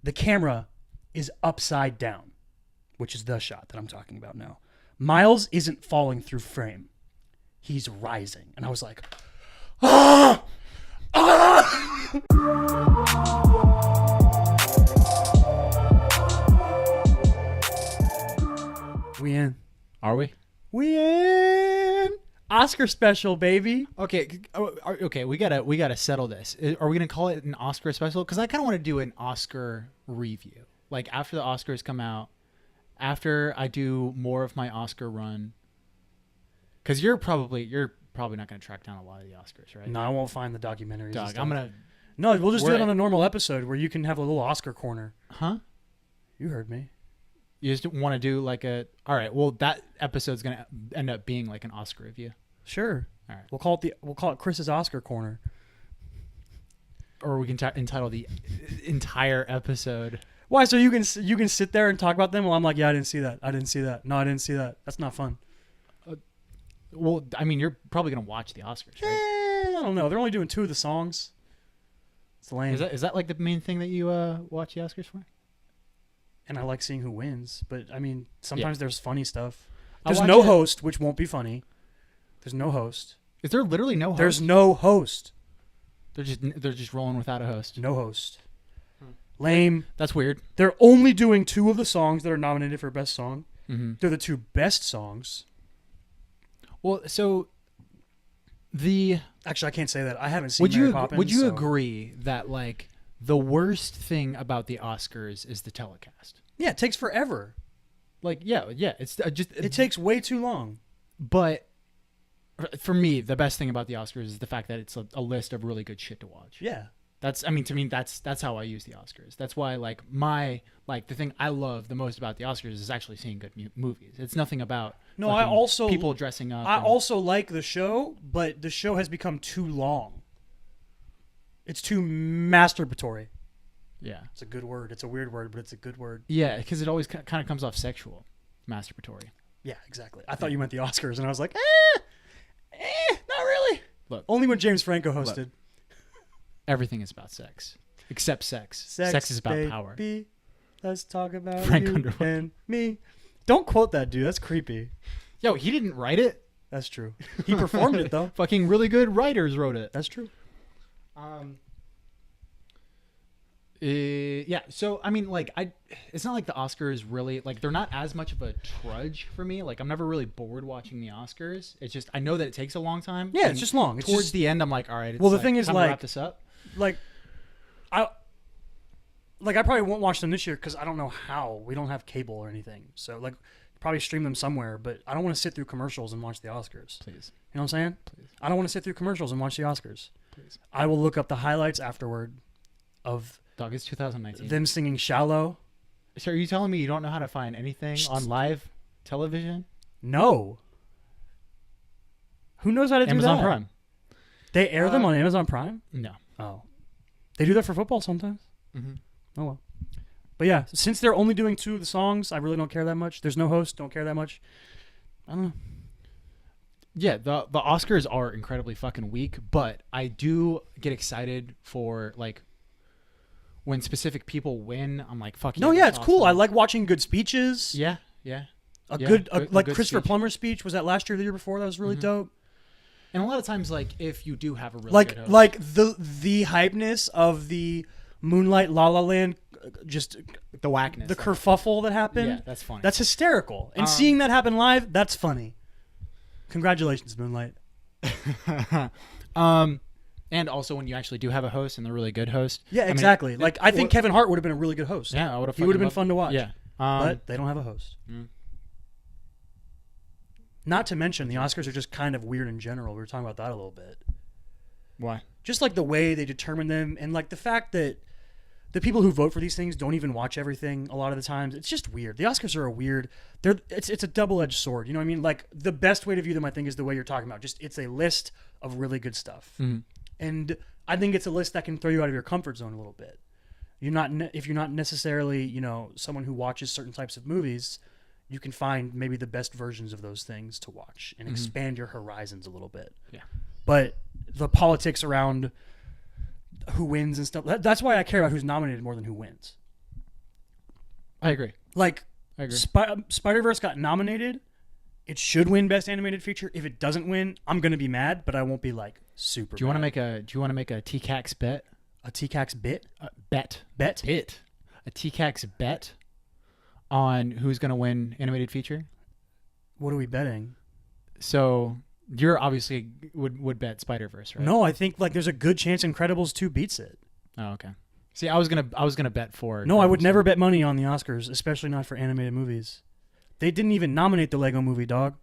the camera is upside down, which is the shot that I'm talking about now. Miles isn't falling through frame. He's rising. And I was like, ah! Ah! We in. Are we? We in. Oscar special, baby. Okay, okay. We gotta settle this. Are we gonna call it an Oscar special? Because I kind of want to do an Oscar review. Like after the Oscars come out, after I do more of my Oscar run. Because you're probably not gonna track down a lot of the Oscars, right? No, I won't find the documentaries. Dog, I'm gonna. No, we'll just do it on a normal episode where you can have a little Oscar corner. Huh? You heard me. You just want to do like a. All right. Well, that episode's gonna end up being like an Oscar review. Sure. All right. We'll call it Chris's Oscar corner. Or we can entitle the entire episode. Why? So you can sit there and talk about them while I'm like, yeah, I didn't see that. I didn't see that. No, I didn't see that. That's not fun. Well, I mean, you're probably gonna watch the Oscars, right? I don't know. They're only doing 2 of the songs. It's lame. Is that like the main thing that you watch the Oscars for? And I like seeing who wins, but I mean, sometimes there's funny stuff. I'll There's watch no it. host, which won't be funny. There's no host. Is there literally no host? There's no host. They're just rolling without a host. No host. Lame. That's weird. They're only doing 2 of the songs that are nominated for Best Song. Mm-hmm. They're the 2 best songs. Well, so Actually, I can't say that. I haven't seen would Mary you Poppins, would you so- agree that like the worst thing about the Oscars is the telecast? Yeah, it takes forever. Like yeah, it's just It takes way too long. But for me, the best thing about the Oscars is the fact that it's a list of really good shit to watch. Yeah. To me, that's how I use the Oscars. That's why the thing I love the most about the Oscars is actually seeing good movies. It's nothing about people dressing up. I also like the show, but the show has become too long. It's too masturbatory. Yeah. It's a good word. It's a weird word, but it's a good word. Yeah, because it always kind of comes off sexual, masturbatory. Yeah, exactly. I thought you meant the Oscars, and I was like, not really. Look, only when James Franco hosted. Everything is about sex, except sex. Sex is about power. Let's talk about Frank you Underwood. and me. Don't quote that dude. That's creepy. Yo, he didn't write it. That's true. He performed it though. Fucking really good writers wrote it. That's true. Yeah. So I mean, like, it's not like the Oscars really like they're not as much of a trudge for me. Like, I'm never really bored watching the Oscars. It's just I know that it takes a long time. Yeah, it's just long. It's towards just, the end, I'm like, all right. It's well, the thing is, time to like, wrap this up. I probably won't watch them this year because I don't know how. We don't have cable or anything. So like, probably stream them somewhere. But I don't want to sit through commercials and watch the Oscars. Please. You know what I'm saying? Please. I don't want to sit through commercials and watch the Oscars. Please. I will look up the highlights afterward of Dog, it's 2019. them singing "Shallow." So are you telling me you don't know how to find anything on live television? No. Who knows how to do Amazon that? Prime. They air them on Amazon Prime? No. Oh. They do that for football sometimes? Mm-hmm. Oh, well. But yeah, since they're only doing 2 of the songs, I really don't care that much. There's no host, don't care that much. I don't know. Yeah, the Oscars are incredibly fucking weak, but I do get excited for, like, when specific people win. I'm like, fuck yeah. No, yeah, it's awesome. cool. I like watching good speeches. Yeah, yeah. A Yeah, good good Christopher speech. Plummer's speech. Was that last year or the year before? That was really dope. And a lot of times, like, if you do have a really good host, like the hypeness of the Moonlight La La Land, just the whackness, the kerfuffle that happened. Yeah, that's funny. That's hysterical. And seeing that happen live, that's funny. Congratulations, Moonlight. And also when you actually do have a host and they're a really good host. Yeah, I mean, exactly. I think Kevin Hart would have been a really good host. Yeah, I would have. He would have been fun to watch. Yeah, but they don't have a host. Not to mention, the Oscars are just kind of weird in general. We were talking about that a little bit. Why? Just like the way they determine them, and like the fact that the people who vote for these things don't even watch everything a lot of the times. It's just weird. The Oscars are a weird. It's a double-edged sword. You know what I mean? Like, the best way to view them, I think, is the way you're talking about. Just it's a list of really good stuff, and I think it's a list that can throw you out of your comfort zone a little bit. If you're not necessarily someone who watches certain types of movies, you can find maybe the best versions of those things to watch and expand your horizons a little bit. Yeah. But the politics around who wins and stuff, that's why I care about who's nominated more than who wins. I agree. Like, I agree. Spider-Verse got nominated. It should win Best Animated Feature. If it doesn't win, I'm gonna be mad, but I won't be like super. Do you want to mad. make a tcaks bet? A tcaks bit? Bet. Bet? A tcaks bet on who's gonna win animated feature. What are we betting? So you're obviously would bet Spider-Verse, right? No, I think like there's a good chance Incredibles 2 beats it. Oh, okay. See, I was gonna bet for. No, I would never bet money on the Oscars, especially not for animated movies. They didn't even nominate the Lego Movie, dog.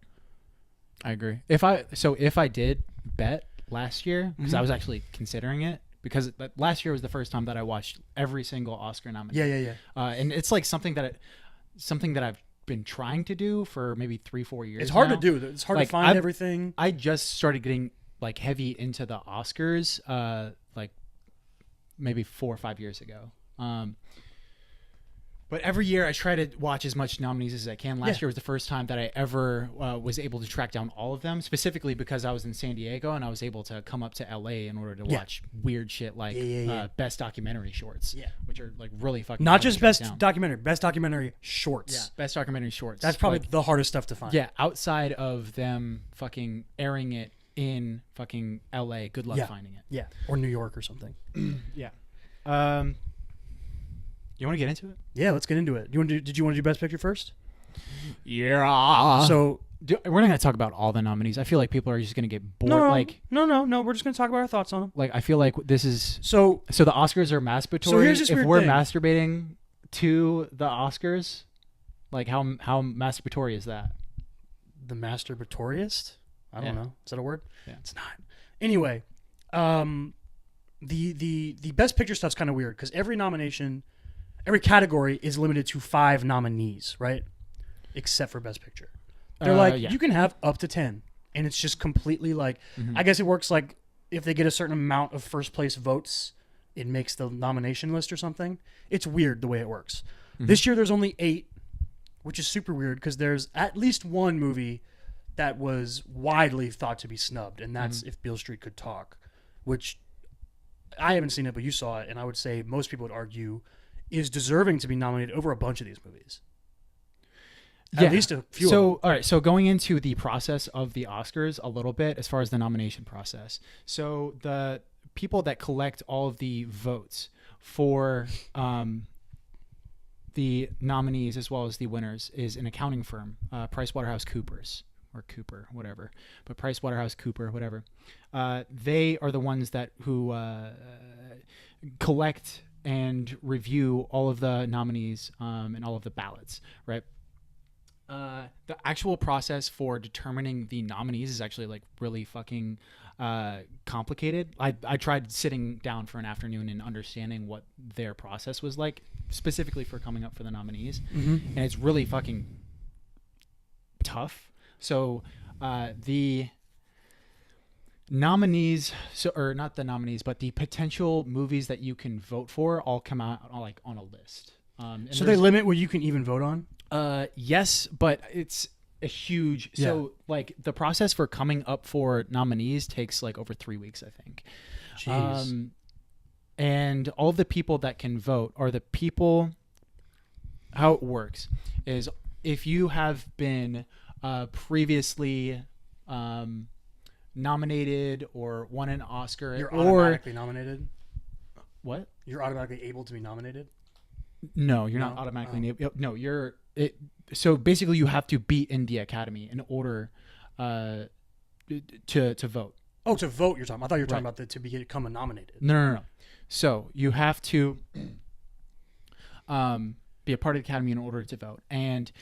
I agree. If I did bet last year, because I was actually considering it, because last year was the first time that I watched every single Oscar nominee. Yeah. And it's like something that I've been trying to do for maybe 3-4 years. It's hard now. to do. It's hard Like, to find everything. I just started getting like heavy into the Oscars, like maybe 4 or 5 years ago. But every year I try to watch as much nominees as I can. Last year was the first time that I ever was able to track down all of them, specifically because I was in San Diego and I was able to come up to LA in order to watch weird shit like best documentary shorts, which are like really fucking not just best down. documentary, best documentary shorts. Yeah, best documentary shorts. That's probably the hardest stuff to find. Yeah, outside of them fucking airing it in fucking LA. Good luck finding it. Yeah, or New York or something. Yeah. You want to get into it? Yeah, let's get into it. Did you want to do Best Picture first? Yeah. So we're not going to talk about all the nominees. I feel like people are just going to get bored. no. We're just going to talk about our thoughts on them. Like I feel like this is so the Oscars are masturbatory. So here's this if weird we're thing. masturbating to the Oscars, like how masturbatory is that? The masturbatoriest? I don't know. Is that a word? Yeah. It's not. Anyway, the Best Picture stuff's kind of weird because every category is limited to 5 nominees, right? Except for Best Picture. They're you can have up to 10. And it's just completely like, I guess it works like if they get a certain amount of first place votes, it makes the nomination list or something. It's weird the way it works. This year there's only 8, which is super weird because there's at least one movie that was widely thought to be snubbed, and that's If Beale Street Could Talk, which I haven't seen it, but you saw it, and I would say most people would argue is deserving to be nominated over a bunch of these movies. At least a few. So, all right. So going into the process of the Oscars a little bit, as far as the nomination process. So the people that collect all of the votes for the nominees as well as the winners is an accounting firm, PricewaterhouseCoopers or Cooper, whatever. But PricewaterhouseCooper, whatever. They are the ones who collect and review all of the nominees and all of the ballots, right? The actual process for determining the nominees is actually like really fucking complicated. I tried sitting down for an afternoon and understanding what their process was like, specifically for coming up for the nominees, and it's really fucking tough. So the nominees, or not the nominees, but the potential movies that you can vote for all come out like on a list. So they limit what you can even vote on? Yes, but it's a huge. So like the process for coming up for nominees takes like over 3 weeks, I think. Jeez. And all of the people that can vote are the people. How it works is if you have been previously nominated or won an Oscar, You're automatically nominated? What? You're automatically able to be nominated? No, you're not automatically. No, you're. So basically, you have to be in the Academy in order to vote. Oh, to vote you're talking about. I thought you were talking about to become nominated. No. So you have to be a part of the Academy in order to vote. And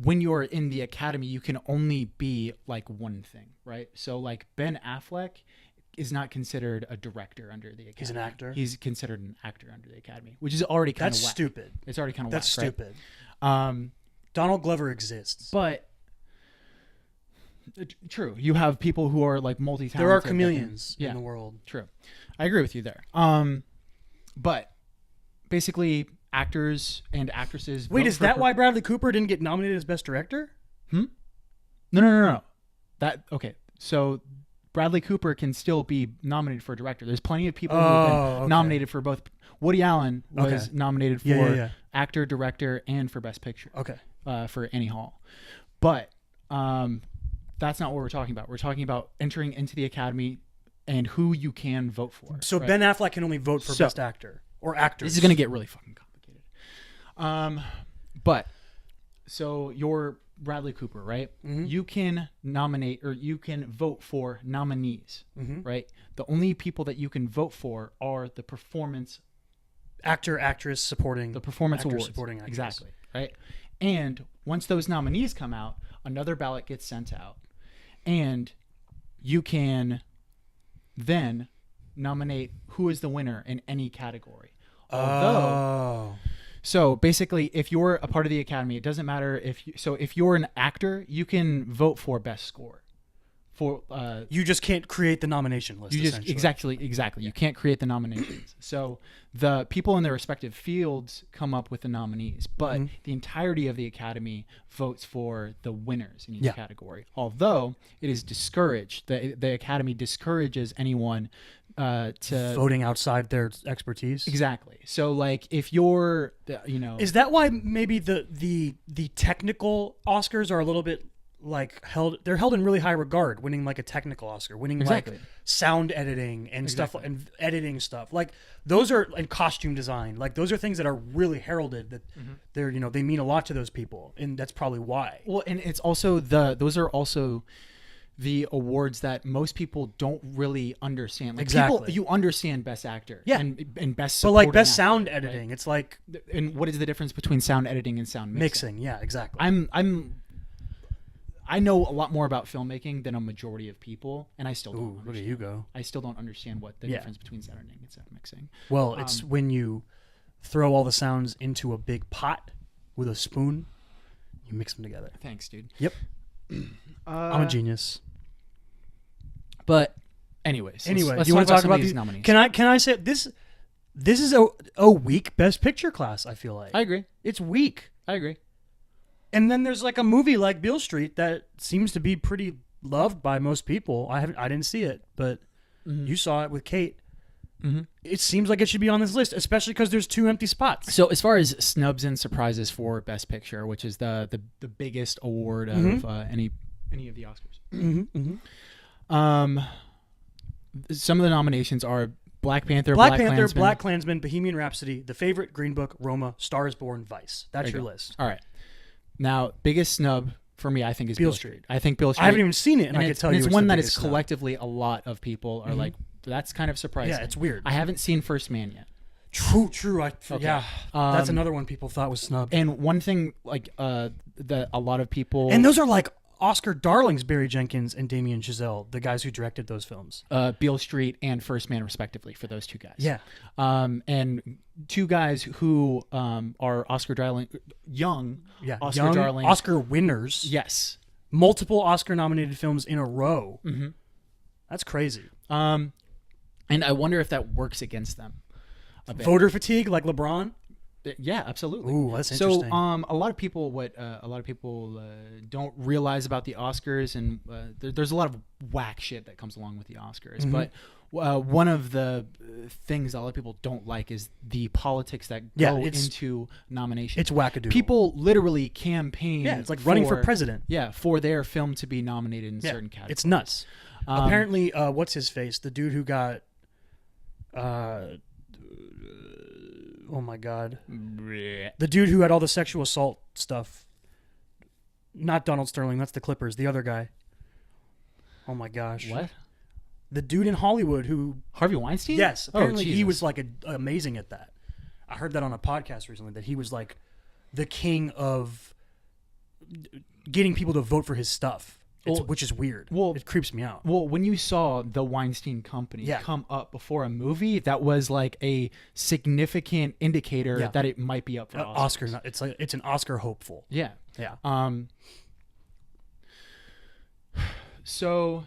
when you're in the Academy, you can only be like one thing, right? So like Ben Affleck is not considered a director under the Academy. He's an actor? He's considered an actor under the Academy, which is already kind of whack. That's stupid. It's already kind of That's whack, stupid. Right? Donald Glover exists. But true, you have people who are like multi-talented. There are chameleons in the world. True. I agree with you there. But basically actors and actresses. Wait, is that why Bradley Cooper didn't get nominated as Best Director? No. Okay. So Bradley Cooper can still be nominated for director. There's plenty of people who have been nominated for both. Woody Allen was nominated for actor, director, and for Best Picture. Okay. For Annie Hall. But that's not what we're talking about. We're talking about entering into the Academy and who you can vote for. So right? Ben Affleck can only vote for Best Actor or actors. This is going to get really fucking complicated. But so you're Bradley Cooper, right? Mm-hmm. You can nominate or you can vote for nominees, right? The only people that you can vote for are the performance actor, actress, supporting. The performance actor, awards. supporting actress. Exactly, right? And once those nominees come out, another ballot gets sent out. And you can then nominate who is the winner in any category. Although, so basically, if you're a part of the Academy, it doesn't matter if you're an actor, you can vote for Best Score. For you just can't create the nomination list. You just exactly. You can't create the nominations. So the people in their respective fields come up with the nominees, but the entirety of the Academy votes for the winners in each category. Although it is discouraged, the Academy discourages anyone to voting outside their expertise. Exactly. So like if you're, is that why maybe the technical Oscars are a little bit like they're held in really high regard, winning like a technical Oscar, winning like sound editing and stuff and editing stuff like those are, and costume design, like those are things that are really heralded, that they're they mean a lot to those people, and that's probably why. Well, and it's also those are also the awards that most people don't really understand. Like people, you understand Best Actor, and Best Supporting, but like Best actor, Sound Editing, right? It's like, and what is the difference between sound editing and sound mixing? Yeah, exactly. I know a lot more about filmmaking than a majority of people, and I still don't. Look at you go. I still don't understand what the difference between sound editing and sound mixing. Well, it's when you throw all the sounds into a big pot with a spoon, you mix them together. Thanks, dude. Yep. I'm a genius. But anyways, let's you want to talk about these nominees? Can I say this? This is a weak Best Picture class. I feel like I agree. It's weak. I agree. And then there's like a movie like Beale Street that seems to be pretty loved by most people. I didn't see it, but you saw it with Kate. It seems like it should be on this list, especially because there's 2 empty spots. So as far as snubs and surprises for Best Picture, which is the biggest award of any of the Oscars, some of the nominations are Black Panther, Black Klansman, Bohemian Rhapsody, The Favorite, Green Book, Roma, Star is Born, Vice. That's your list. All right. Now, biggest snub for me, I think, is Beale Street. I think Beale Street. I haven't even seen it, and I can tell you it's it's one the that is biggest snub. collectively a lot of people are like, that's kind of surprising. Yeah, it's weird. I haven't seen First Man yet. True. Yeah, that's Um, another one people thought was snubbed. And one thing, like, that a lot of people... And those are like Oscar darlings, Barry Jenkins and Damien Chazelle, the guys who directed those films. Beale Street and First Man, respectively, for those two guys. Yeah. And two guys who are Oscar darling, young Oscar darlings. Oscar winners. Yes. Multiple Oscar-nominated films in a row. That's crazy. And I wonder if that works against them a bit. Voter fatigue, like LeBron? Yeah, absolutely. Ooh, that's interesting. So, a lot of people, don't realize about the Oscars, and there's a lot of whack shit that comes along with the Oscars. But one of the things that a lot of people don't like is the politics that go into nominations. It's wackadoodle. People literally campaign. Yeah, it's like running for president. Yeah, for their film to be nominated in certain categories. It's nuts. Apparently, what's his face? The dude who got. Oh my God. The dude who had all the sexual assault stuff. Not Donald Sterling, that's the Clippers. The other guy. Oh my gosh. What? The dude in Hollywood who... Harvey Weinstein? Yes. Apparently he was like amazing at that. I heard that on a podcast recently, that he was like the king of getting people to vote for his stuff. Which is weird. Well, it creeps me out. Well, when you saw the Weinstein Company come up before a movie, that was like a significant indicator that it might be up for Oscars. It's an Oscar hopeful. Yeah. Yeah. So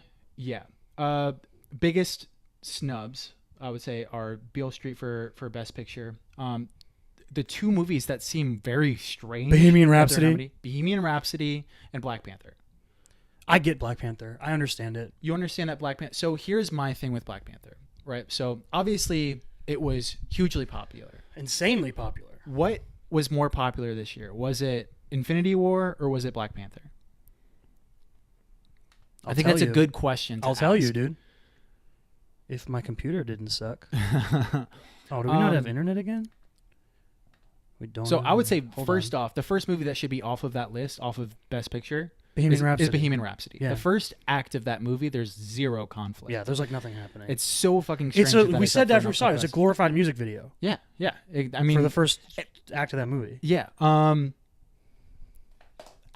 biggest snubs, I would say, are Beale Street for Best Picture. The two movies that seem very strange: Bohemian Rhapsody, and Black Panther. I get Black Panther. I understand it. You understand that Black Panther. So here's my thing with Black Panther, right? So obviously it was hugely popular. Insanely popular. What was more popular this year? Was it Infinity War or was it Black Panther? I think that's a good question to I'll ask. tell you, dude. If my computer didn't suck. Oh, do we not have internet again? We don't. So I would say, Hold first on. off, the first movie that should be off of that list, off of Best Picture, Bohemian is Rhapsody. Bohemian Rhapsody. Yeah. The first act of that movie, there's zero conflict. Yeah, there's like nothing happening. It's so fucking strange. We said that after we saw it. It's a glorified music video Yeah, yeah. I mean, for the first act of that movie. yeah.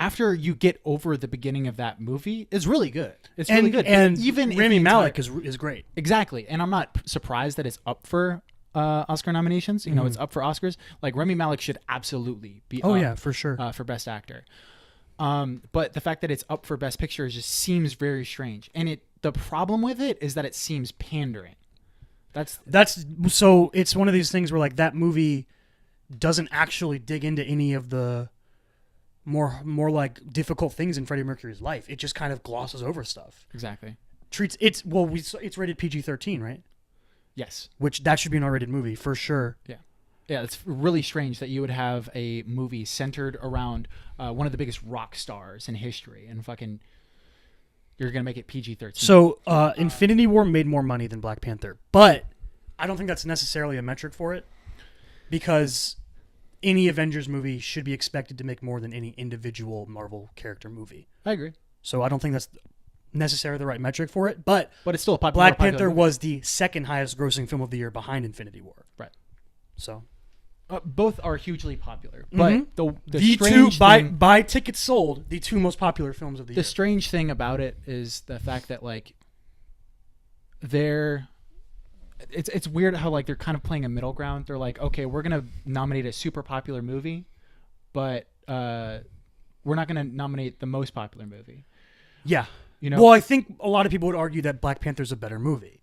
After you get over the beginning of that movie, it's really good. It's really good. And even if Rami the entire- Malek is great. Exactly. And I'm not surprised that it's up for Oscar nominations. You know, it's up for Oscars. Like, Rami Malek should absolutely be Oh up, yeah, for sure. for Best Actor. But the fact that it's up for Best Picture just seems very strange. And the problem with it is that it seems pandering. That's So it's one of these things where like that movie doesn't actually dig into any of the more like difficult things in Freddie Mercury's life. It just kind of glosses over stuff. exactly. It's rated PG-13, right? Yes. Which that should be an R-rated movie for sure. Yeah. Yeah, it's really strange that you would have a movie centered around one of the biggest rock stars in history, and fucking you're gonna make it PG-13. So Infinity War made more money than Black Panther, but I don't think that's necessarily a metric for it, because any Avengers movie should be expected to make more than any individual Marvel character movie. I agree, So I don't think that's necessarily the right metric for it, but it's still a popular. Black Panther was the second highest grossing film of the year behind Infinity War. Right. So both are hugely popular, but the the two strange thing, by tickets sold, the two most popular films of the year. the strange thing about it is the fact that like it's weird how like they're kind of playing a middle ground. They're like, okay, we're gonna nominate a super popular movie, but we're not gonna nominate the most popular movie. Yeah. You know? Well, I think a lot of people would argue that Black Panther's a better movie.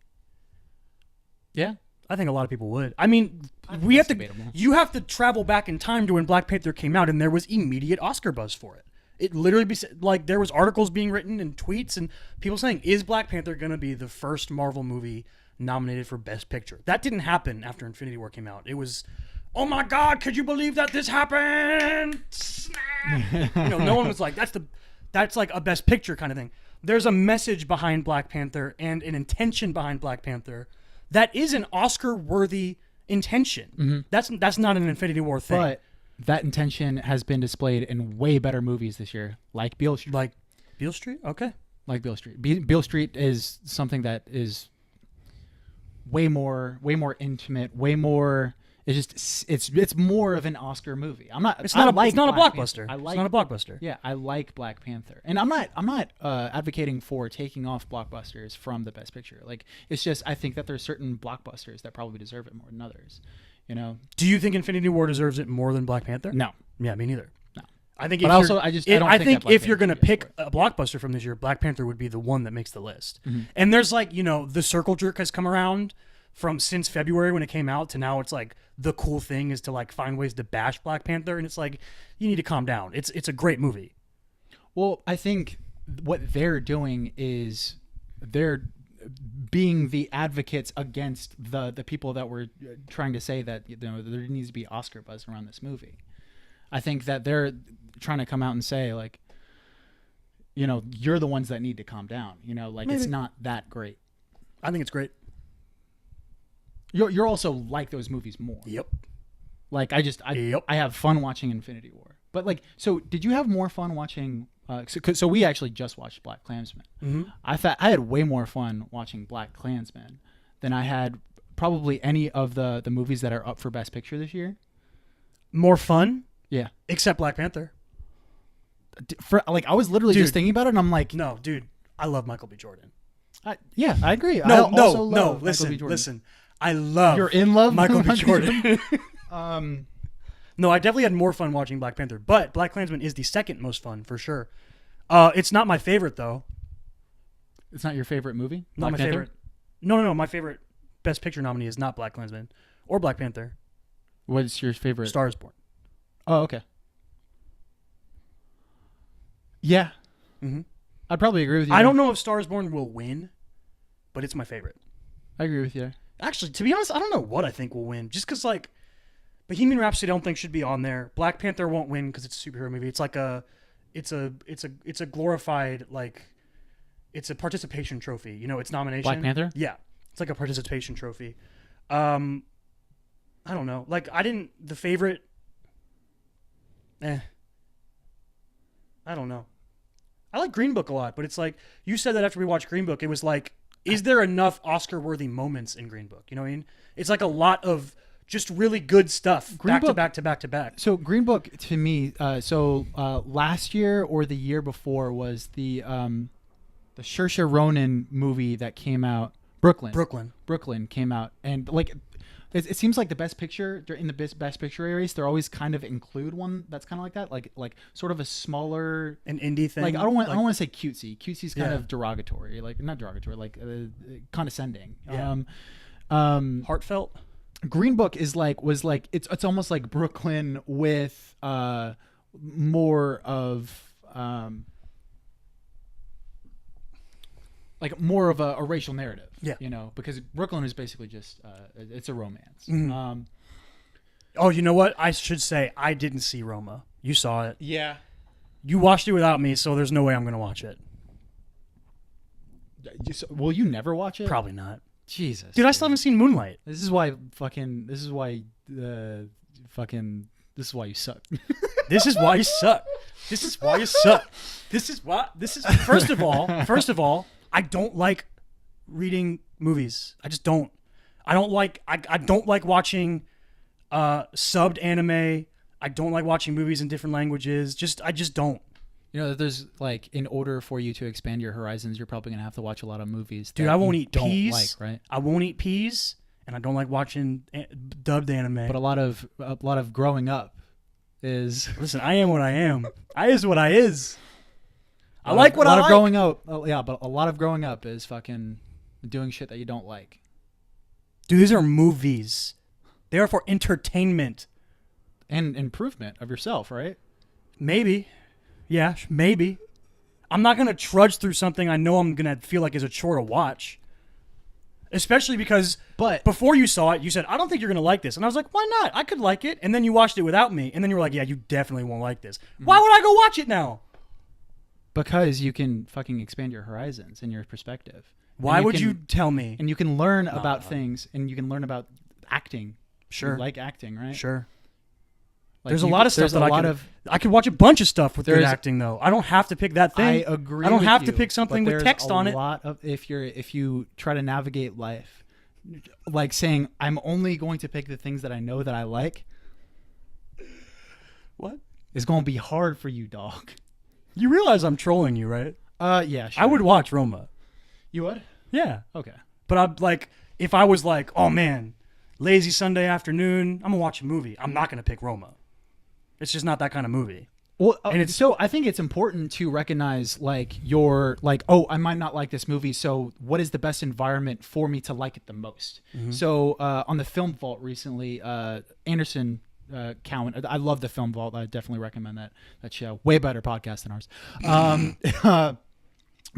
Yeah. I think a lot of people would. I mean, we have to. debatable. You have to travel back in time to when Black Panther came out, and there was immediate Oscar buzz for it. It literally like there was articles being written and tweets and people saying, "Is Black Panther going to be the first Marvel movie nominated for Best Picture?" That didn't happen after Infinity War came out. It was, "Oh my God, could you believe that this happened?" No one was like, "That's like a Best Picture kind of thing." There's a message behind Black Panther and an intention behind Black Panther that is an Oscar-worthy intention. That's not an Infinity War thing. But that intention has been displayed in way better movies this year, like Beale Street. Like Beale Street? Okay. Like Beale Street. Beale Street is something that is way more intimate, way more. It's more of an Oscar movie. It's not a Black blockbuster. Panther. It's not a blockbuster. Yeah, I like Black Panther, and I'm not advocating for taking off blockbusters from the Best Picture. Like, it's just I think that there's certain blockbusters that probably deserve it more than others. You know? Do you think Infinity War deserves it more than Black Panther? No. Yeah, me neither. No. I think. But also, I don't think that Black if you're Panther gonna should get pick for it. a blockbuster from this year, Black Panther would be the one that makes the list. Mm-hmm. And there's like the circle jerk has come around from since February when it came out to now. It's like the cool thing is to like find ways to bash Black Panther, and it's like you need to calm down. It's a great movie. Well, I think what they're doing is they're being the advocates against the people that were trying to say that there needs to be Oscar buzz around this movie. I think that they're trying to come out and say like, you're the ones that need to calm down. Like Maybe. It's not that great. I think it's great. You're also like those movies more. Yep. Like I have fun watching Infinity War. But like, so did you have more fun watching? So we actually just watched Black Klansman. Mm-hmm. I had way more fun watching Black Klansman than I had probably any of the movies that are up for Best Picture this year. More fun, Yeah. except Black Panther. I was literally just thinking about it, and I'm like, No, dude, I love Michael B. Jordan. I agree. No, listen. I love. You're in love, Michael B. with Jordan. No, I definitely had more fun watching Black Panther, but Black Klansman is the second most fun for sure. It's not my favorite though. It's not your favorite movie? Not Black my Panther? favorite. No. My favorite Best Picture nominee is not Black Klansman or Black Panther. What's your favorite? Star is Born. Oh, okay. Yeah. Mm-hmm. I'd probably agree with you. I don't know if Star is Born will win, but it's my favorite. I agree with you. Actually, to be honest, I don't know what I think will win. Just because, like, Bohemian Rhapsody, I don't think should be on there. Black Panther won't win because it's a superhero movie. It's like it's a glorified like, it's a participation trophy. You know, it's nomination. Black Panther. Yeah, it's like a participation trophy. I don't know. Like the favorite. I don't know. I like Green Book a lot, but it's like you said that after we watched Green Book, it was like, is there enough Oscar-worthy moments in Green Book? You know what I mean? It's like a lot of just really good stuff back to back to back to back. So Green Book to me, last year or the year before was the Saoirse Ronan movie that came out. Brooklyn came out, and like it seems like the best picture in the best picture areas, they always kind of include one that's kind of like that, like sort of a smaller an indie thing. Like I don't want to say cutesy. Cutesy's kind of derogatory, like not derogatory, like condescending. Yeah. Heartfelt. Green Book was like it's almost like Brooklyn with more of like more of a racial narrative. Yeah. You know, because Brooklyn is basically just it's a romance. Mm-hmm. Oh, you know what? I should say I didn't see Roma. You saw it. Yeah. You watched it without me, so there's no way I'm going to watch it. Will you never watch it? Probably not. Jesus. Dude, I still haven't seen Moonlight. This is why you suck. This is why you suck. This is why you suck. First of all, I don't like reading movies. I just don't. I don't like watching subbed anime. I don't like watching movies in different languages. I just don't. You know, there's like, in order for you to expand your horizons, you're probably gonna have to watch a lot of movies. Dude, I won't eat don't peas. Like, right? I won't eat peas, and I don't like watching dubbed anime. But a lot of growing up is. Listen, I am what I am. I is what I is. I like what I like. A lot of growing up, but a lot of growing up is fucking doing shit that you don't like. Dude, these are movies. They are for entertainment and improvement of yourself, right? Maybe. Yeah, maybe. I'm not going to trudge through something I know I'm going to feel like is a chore to watch. Especially because before you saw it, you said, I don't think you're going to like this. And I was like, why not? I could like it. And then you watched it without me. And then you were like, yeah, you definitely won't like this. Mm-hmm. Why would I go watch it now? Because you can fucking expand your horizons and your perspective. Why would you tell me? And you can learn about things, and you can learn about acting. Sure. You like acting, right? Sure. Like there's a lot of stuff that I could watch a bunch of stuff with good acting though. I don't have to pick that thing. I agree. I don't with have you, to pick something with text on it. A lot of if you try to navigate life, like saying I'm only going to pick the things that I know that I like. What? It's going to be hard for you, dog. You realize I'm trolling you, right? Yeah. Sure. I would watch Roma. You would? Yeah. Okay. But I'm like, if I was like, oh man, lazy Sunday afternoon, I'm gonna watch a movie. I'm not gonna pick Roma. It's just not that kind of movie. Well, and so I think it's important to recognize like oh, I might not like this movie, so what is the best environment for me to like it the most? Mm-hmm. So on the Film Vault recently, Anderson Cowan, I love the Film Vault. I definitely recommend that show. Way better podcast than ours.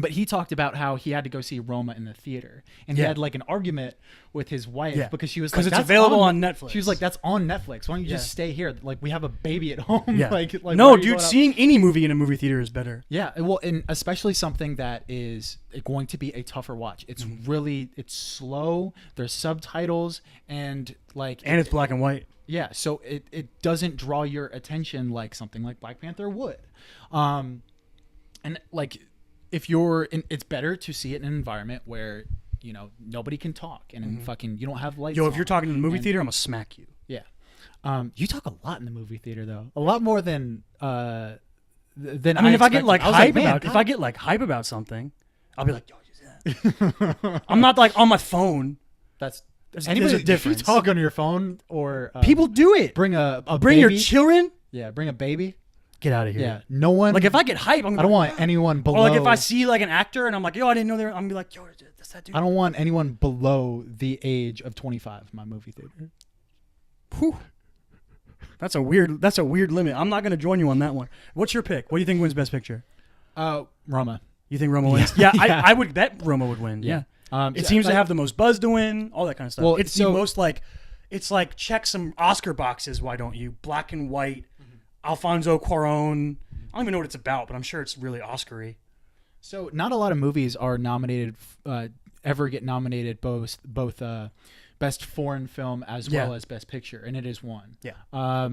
But he talked about how he had to go see Roma in the theater, and he had like an argument with his wife because she was like, "Because it's available on Netflix." She was like, "That's on Netflix. Why don't you just stay here? Like, we have a baby at home." Yeah. like no, dude, seeing any movie in a movie theater is better. Yeah, well, and especially something that is going to be a tougher watch. It's really it's slow. There's subtitles and it's black and white. Yeah, so it doesn't draw your attention like something like Black Panther would, and like. If it's better to see it in an environment where, you know, nobody can talk and fucking you don't have lights. If you're talking in the movie theater, I'm gonna smack you. Yeah. You talk a lot in the movie theater though. A lot more than I mean, if I get like hype about something, I'll be like, yo, that. I'm not like on my phone. There's a difference. If you talk on your phone or people do it. Bring bring baby. Your children. Yeah, bring a baby. Get out of here. Yeah, no one. Like if I get hype, I don't want anyone below. Or like if I see like an actor and I'm like, yo, I didn't know they were. I'm gonna be like, yo, that's that dude. I don't want anyone below the age of 25 in my movie theater. Whew. That's a weird limit. I'm not gonna join you on that one. What's your pick? What do you think wins Best Picture? Roma. You think Roma wins? Yeah, I would bet Roma would win. Yeah. It seems to have the most buzz to win. All that kind of stuff. Well, it's the most like. it's like check some Oscar boxes. Why don't you? Black and White, Alfonso Cuarón. I don't even know what it's about, but I'm sure it's really Oscar-y. So not a lot of movies are nominated, ever get nominated both best foreign film as well as best picture, and it is one. Yeah.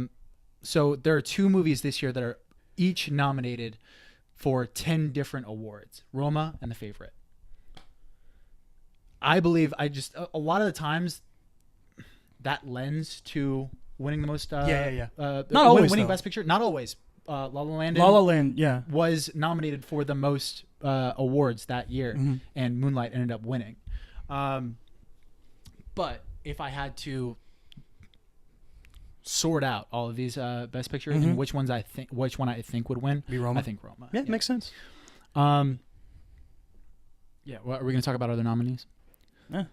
So there are 2 movies this year that are each nominated for 10 different awards: Roma and The Favorite. I believe a lot of the times that lends to winning the most. Not always winning though. best picture. Not always. La La Land. La La Land, yeah, was nominated for the most awards that year, and Moonlight ended up winning. But if I had to sort out all of these best picture and which one I think would win, be Roma. I think Roma. Yeah, it makes sense. Yeah. Well, are we going to talk about other nominees? Yeah.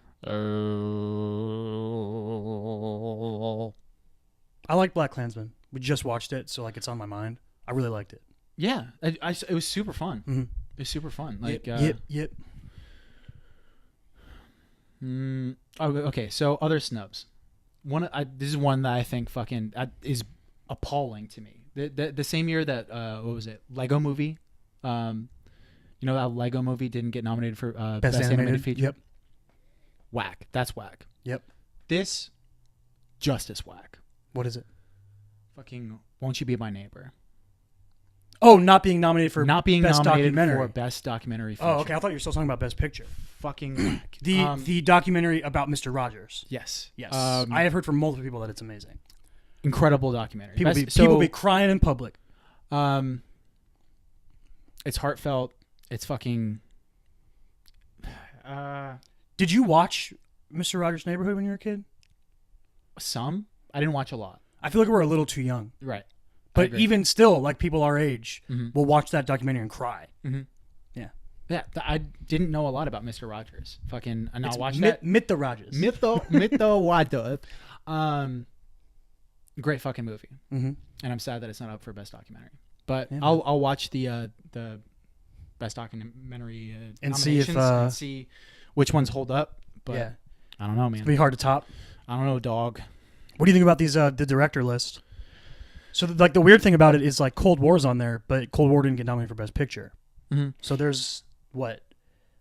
I like Black Klansman. We just watched it, so like it's on my mind. I really liked it. Yeah, it was super fun. Mm-hmm. It was super fun. Like, yep. Okay, so other snubs. This is one that I think fucking is appalling to me. The same year that what was it? Lego Movie. You know that Lego Movie didn't get nominated for best animated feature. Yep. Whack. That's whack. Yep. This just as whack. What is it? Fucking Won't You Be My Neighbor? Oh, not being nominated for not being best nominated documentary. for best documentary feature. Oh, okay. I thought you were still talking about best picture. Fucking whack. The documentary about Mr. Rogers. Yes. Yes. I have heard from multiple people that it's amazing. Incredible documentary. People be crying in public. It's heartfelt. It's fucking. Did you watch Mr. Rogers' Neighborhood when you were a kid? Some. I didn't watch a lot. I feel like we're a little too young. Right. But even still, like people our age will watch that documentary and cry. Mm-hmm. Yeah. Yeah. I didn't know a lot about Mr. Rogers. Fucking. And I'll watch that. Mr. Rogers. Mr. Rogers. Great fucking movie. Mm-hmm. And I'm sad that it's not up for best documentary. But yeah, I'll watch the best documentary and see if and see which ones hold up. But yeah. I don't know, man. It's gonna be hard to top. I don't know, dog. What do you think about these the director list? So the weird thing about it is like Cold War's on there, but Cold War didn't get nominated for Best Picture. Mm-hmm. So there's what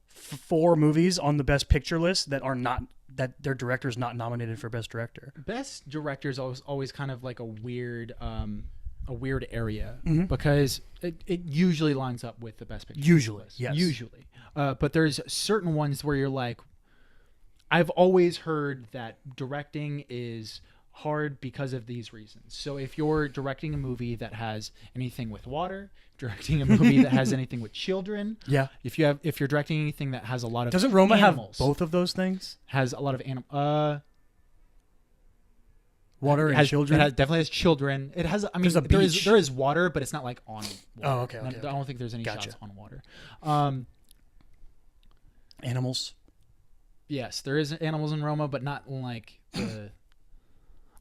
4 movies on the Best Picture list that are not that their director's not nominated for Best Director. Best Director is always kind of like a weird area Mm-hmm. because it usually lines up with the Best Picture. Usually, list. yes. Usually, but there's certain ones where you're like, I've always heard that directing is hard because of these reasons. So if you're directing a movie that has anything with water, directing a movie that has anything with children, Yeah. if you're directing anything that has a lot of Doesn't Roma animals, have both of those things? has a lot of Water and children? It definitely has children. It has. I mean, There's a beach. there is water, but it's not like on water. Oh, okay. I don't think there's any Gotcha. shots on water. Animals. Yes, there is animals in Roma, but not like the.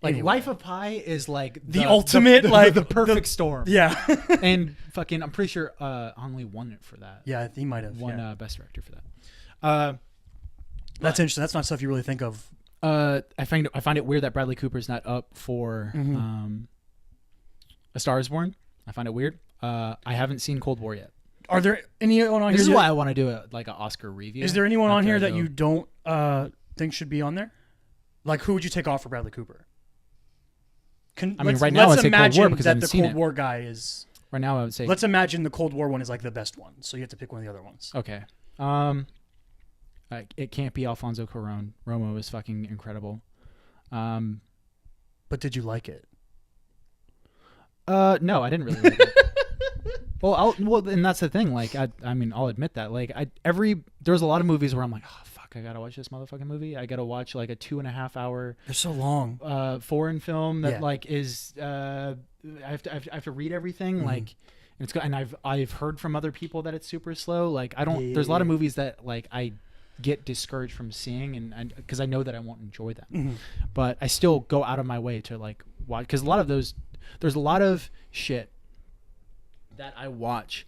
Like Anyway. Life of Pi is like The ultimate, like, the perfect storm. Yeah. And fucking, I'm pretty sure Ang Lee won it for that. Yeah, he might have. Won yeah. Best Director for that. That's interesting. That's not stuff you really think of. I find it weird that Bradley Cooper's not up for A Star Is Born. I find it weird. I haven't seen Cold War yet. Are there anyone on This here? is why I want to do an Oscar review. Is there anyone on after here I that go- you don't think should be on there? Like, who would you take off for Bradley Cooper? Right now let's I'd say Cold War imagine because I that haven't the seen Cold it. War guy is. Right now I would say. Let's imagine the Cold War one is like the best one, so you have to pick one of the other ones. Okay. It can't be Alfonso Cuarón. Roma was fucking incredible. But did you like it? No, I didn't really like it. Well, and that's the thing. Like, I mean, I'll admit that. Like, there's a lot of movies where I'm like, oh fuck, I gotta watch this motherfucking movie. I gotta watch like a 2.5 hour. They're so long. Foreign film that Yeah. like is. I have to read everything. Mm-hmm. Like, and it's good. And I've heard from other people that it's super slow. Like, I don't. Yeah. There's a lot of movies that like I get discouraged from seeing, and because I know that I won't enjoy them. Mm-hmm. But I still go out of my way to like watch, because a lot of those, there's a lot of shit that I watch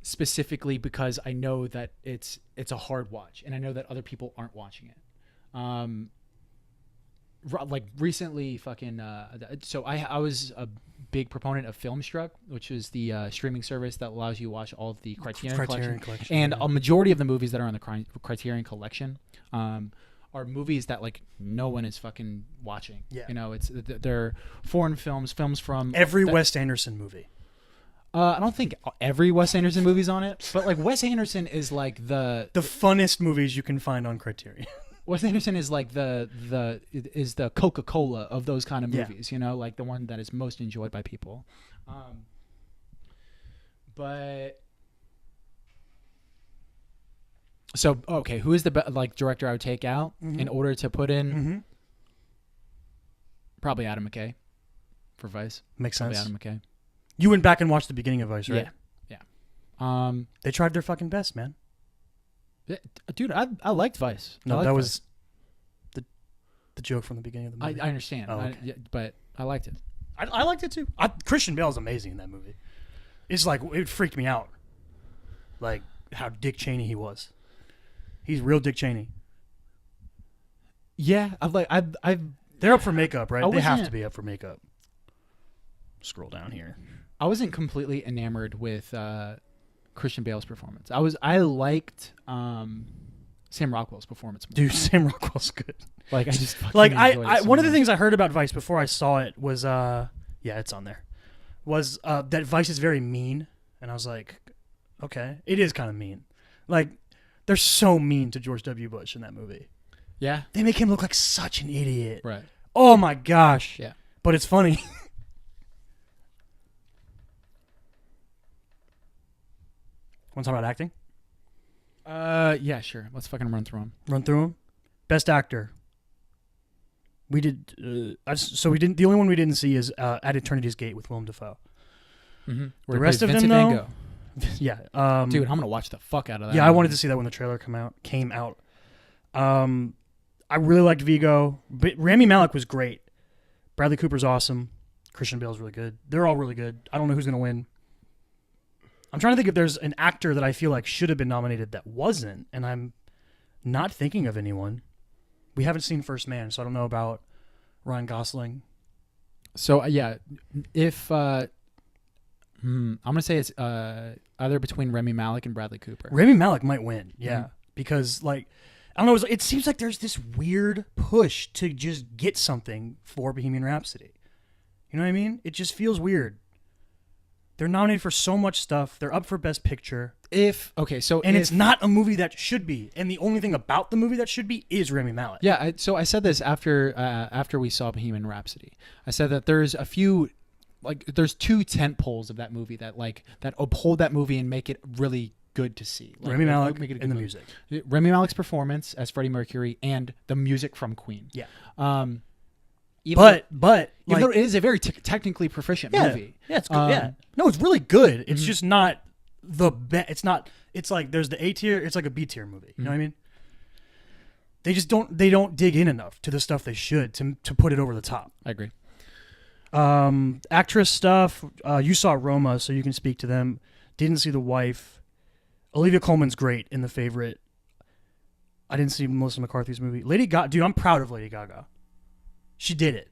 specifically because I know that it's a hard watch, and I know that other people aren't watching it. like recently, fucking. So I was a big proponent of Filmstruck, which is the streaming service that allows you to watch all of the Criterion collection. And a majority of the movies that are on the Criterion collection are movies that like no one is fucking watching. Yeah. You know, they're foreign films from every Wes Anderson movie. I don't think every Wes Anderson movie's on it, but like Wes Anderson is like the funnest movies you can find on Criterion. Wes Anderson is like the Coca-Cola of those kind of movies, you know, like the one that is most enjoyed by people. But so okay, who is the like director I would take out in order to put in? Probably Adam McKay for Vice. Makes sense. Adam McKay. You went back and watched the beginning of Vice, right? Yeah. They tried their fucking best, man. Dude, I liked Vice. No, that was the joke from the beginning of the movie. I understand, Oh, okay. but I liked it. I liked it too. Christian Bale's amazing in that movie. It's like it freaked me out, like how Dick Cheney he was. He's real Dick Cheney. Yeah, They're up for makeup, right? They have wasn't- to be up for makeup. Scroll down here. I wasn't completely enamored with Christian Bale's performance. I liked Sam Rockwell's performance more. Dude, Sam Rockwell's good. Like I just fucking Like enjoyed it so one of the much. things I heard about Vice before I saw it was yeah, it's on there. Was that Vice is very mean, and I was like, okay, it is kind of mean. Like they're so mean to George W. Bush in that movie. Yeah. They make him look like such an idiot. Right. Oh my gosh. Yeah. But it's funny. Want to talk about acting? Yeah, sure. Let's fucking run through them. Run through them. Best actor. We did. So we didn't. The only one we didn't see is At Eternity's Gate with Willem Dafoe. Mm-hmm. The rest of them, though. Yeah. Dude, I'm gonna watch the fuck out of that. Yeah, I wanted to see that when the trailer came out. I really liked Vigo. But Rami Malek was great. Bradley Cooper's awesome. Christian Bale's really good. They're all really good. I don't know who's gonna win. I'm trying to think if there's an actor that I feel like should have been nominated that wasn't, and I'm not thinking of anyone. We haven't seen First Man, so I don't know about Ryan Gosling. So yeah, if I'm gonna say it's either between Rami Malek and Bradley Cooper. Rami Malek might win, yeah, because like I don't know, it seems like there's this weird push to just get something for Bohemian Rhapsody. You know what I mean? It just feels weird. They're nominated for so much stuff. They're up for Best Picture. It's not a movie that should be. And the only thing about the movie that should be is Rami Malek. Yeah, so I said this after we saw Bohemian Rhapsody. I said that there's a few, like, there's two tent poles of that movie that uphold that movie and make it really good to see. Like, Rami Malek make it a good and the movie. music. Rami Malek's performance as Freddie Mercury and the music from Queen. Yeah. Even But though it is a very technically proficient movie. Yeah, it's good. Yeah. No, it's really good. It's just not the best. It's not. It's like there's the A tier. It's like a B tier movie. You know what I mean? They just don't. They don't dig in enough to the stuff they should to put it over the top. I agree. Actress stuff. You saw Roma, so you can speak to them. Didn't see The Wife. Olivia Colman's great in The Favorite. I didn't see Melissa McCarthy's movie. Lady Gaga. Dude, I'm proud of Lady Gaga. She did it.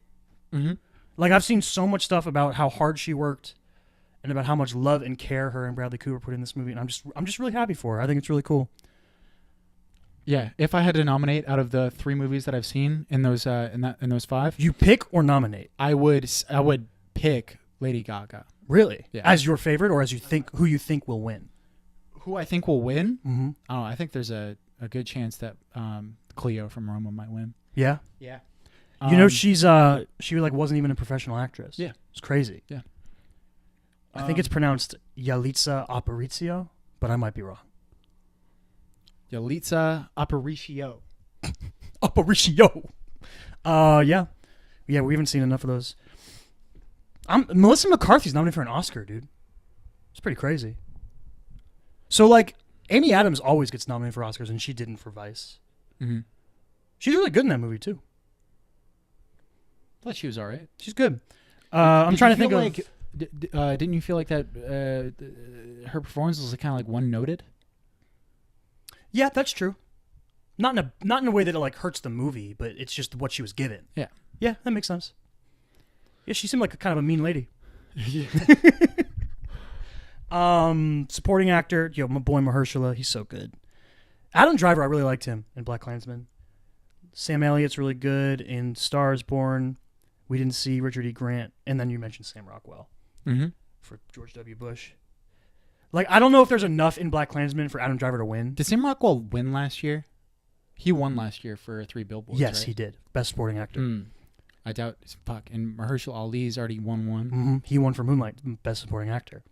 Mm-hmm. Like, I've seen so much stuff about how hard she worked and about how much love and care her and Bradley Cooper put in this movie, and I'm just really happy for her. I think it's really cool. Yeah, if I had to nominate out of the 3 movies that I've seen in those in those 5, You pick or nominate? I would pick Lady Gaga. Really? Yeah. As your favorite, or as who you think will win? Who I think will win? Mm-hmm. I don't know. I think there's a good chance that Cleo from Roma might win. Yeah. Yeah. You know, she like wasn't even a professional actress. Yeah. It's crazy. Yeah. I think it's pronounced Yalitza Aparicio, but I might be wrong. Yalitza Aparicio. Aparicio. Yeah. Yeah, we haven't seen enough of those. Melissa McCarthy's nominated for an Oscar, dude. It's pretty crazy. So, like, Amy Adams always gets nominated for Oscars, and she didn't for Vice. Mm-hmm. She's really good in that movie, too. I thought she was all right. She's good. I'm trying to think of... Didn't you feel like that her performance was kind of like one-noted? Yeah, that's true. Not in a way that it like hurts the movie, but it's just what she was given. Yeah. Yeah, that makes sense. Yeah, she seemed like a kind of a mean lady. Supporting actor, my boy Mahershala, he's so good. Adam Driver, I really liked him in BlacKkKlansman. Sam Elliott's really good in Stars Born. We didn't see Richard E. Grant, and then you mentioned Sam Rockwell for George W. Bush. Like, I don't know if there's enough in BlacKkKlansman for Adam Driver to win. Did Sam Rockwell win last year? He won last year for 3 Billboards. Yes, right? he did. Best supporting actor. I doubt. Fuck. And Mahershala Ali's already won one. Mm-hmm. He won for Moonlight, Best Supporting Actor.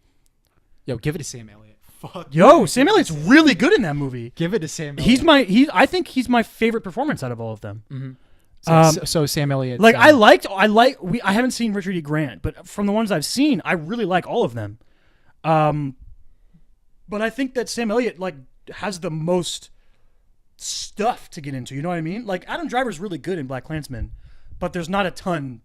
Yo, give it to Sam Elliott. Fuck. Yo, Sam Elliott's really good in that movie. Give it to Sam Elliott. I think he's my favorite performance out of all of them. Mm-hmm. So Sam Elliott. Like I haven't seen Richard E. Grant, but from the ones I've seen, I really like all of them. But I think that Sam Elliott like has the most stuff to get into. You know what I mean? Like Adam Driver's really good in BlacKkKlansman, but there's not a ton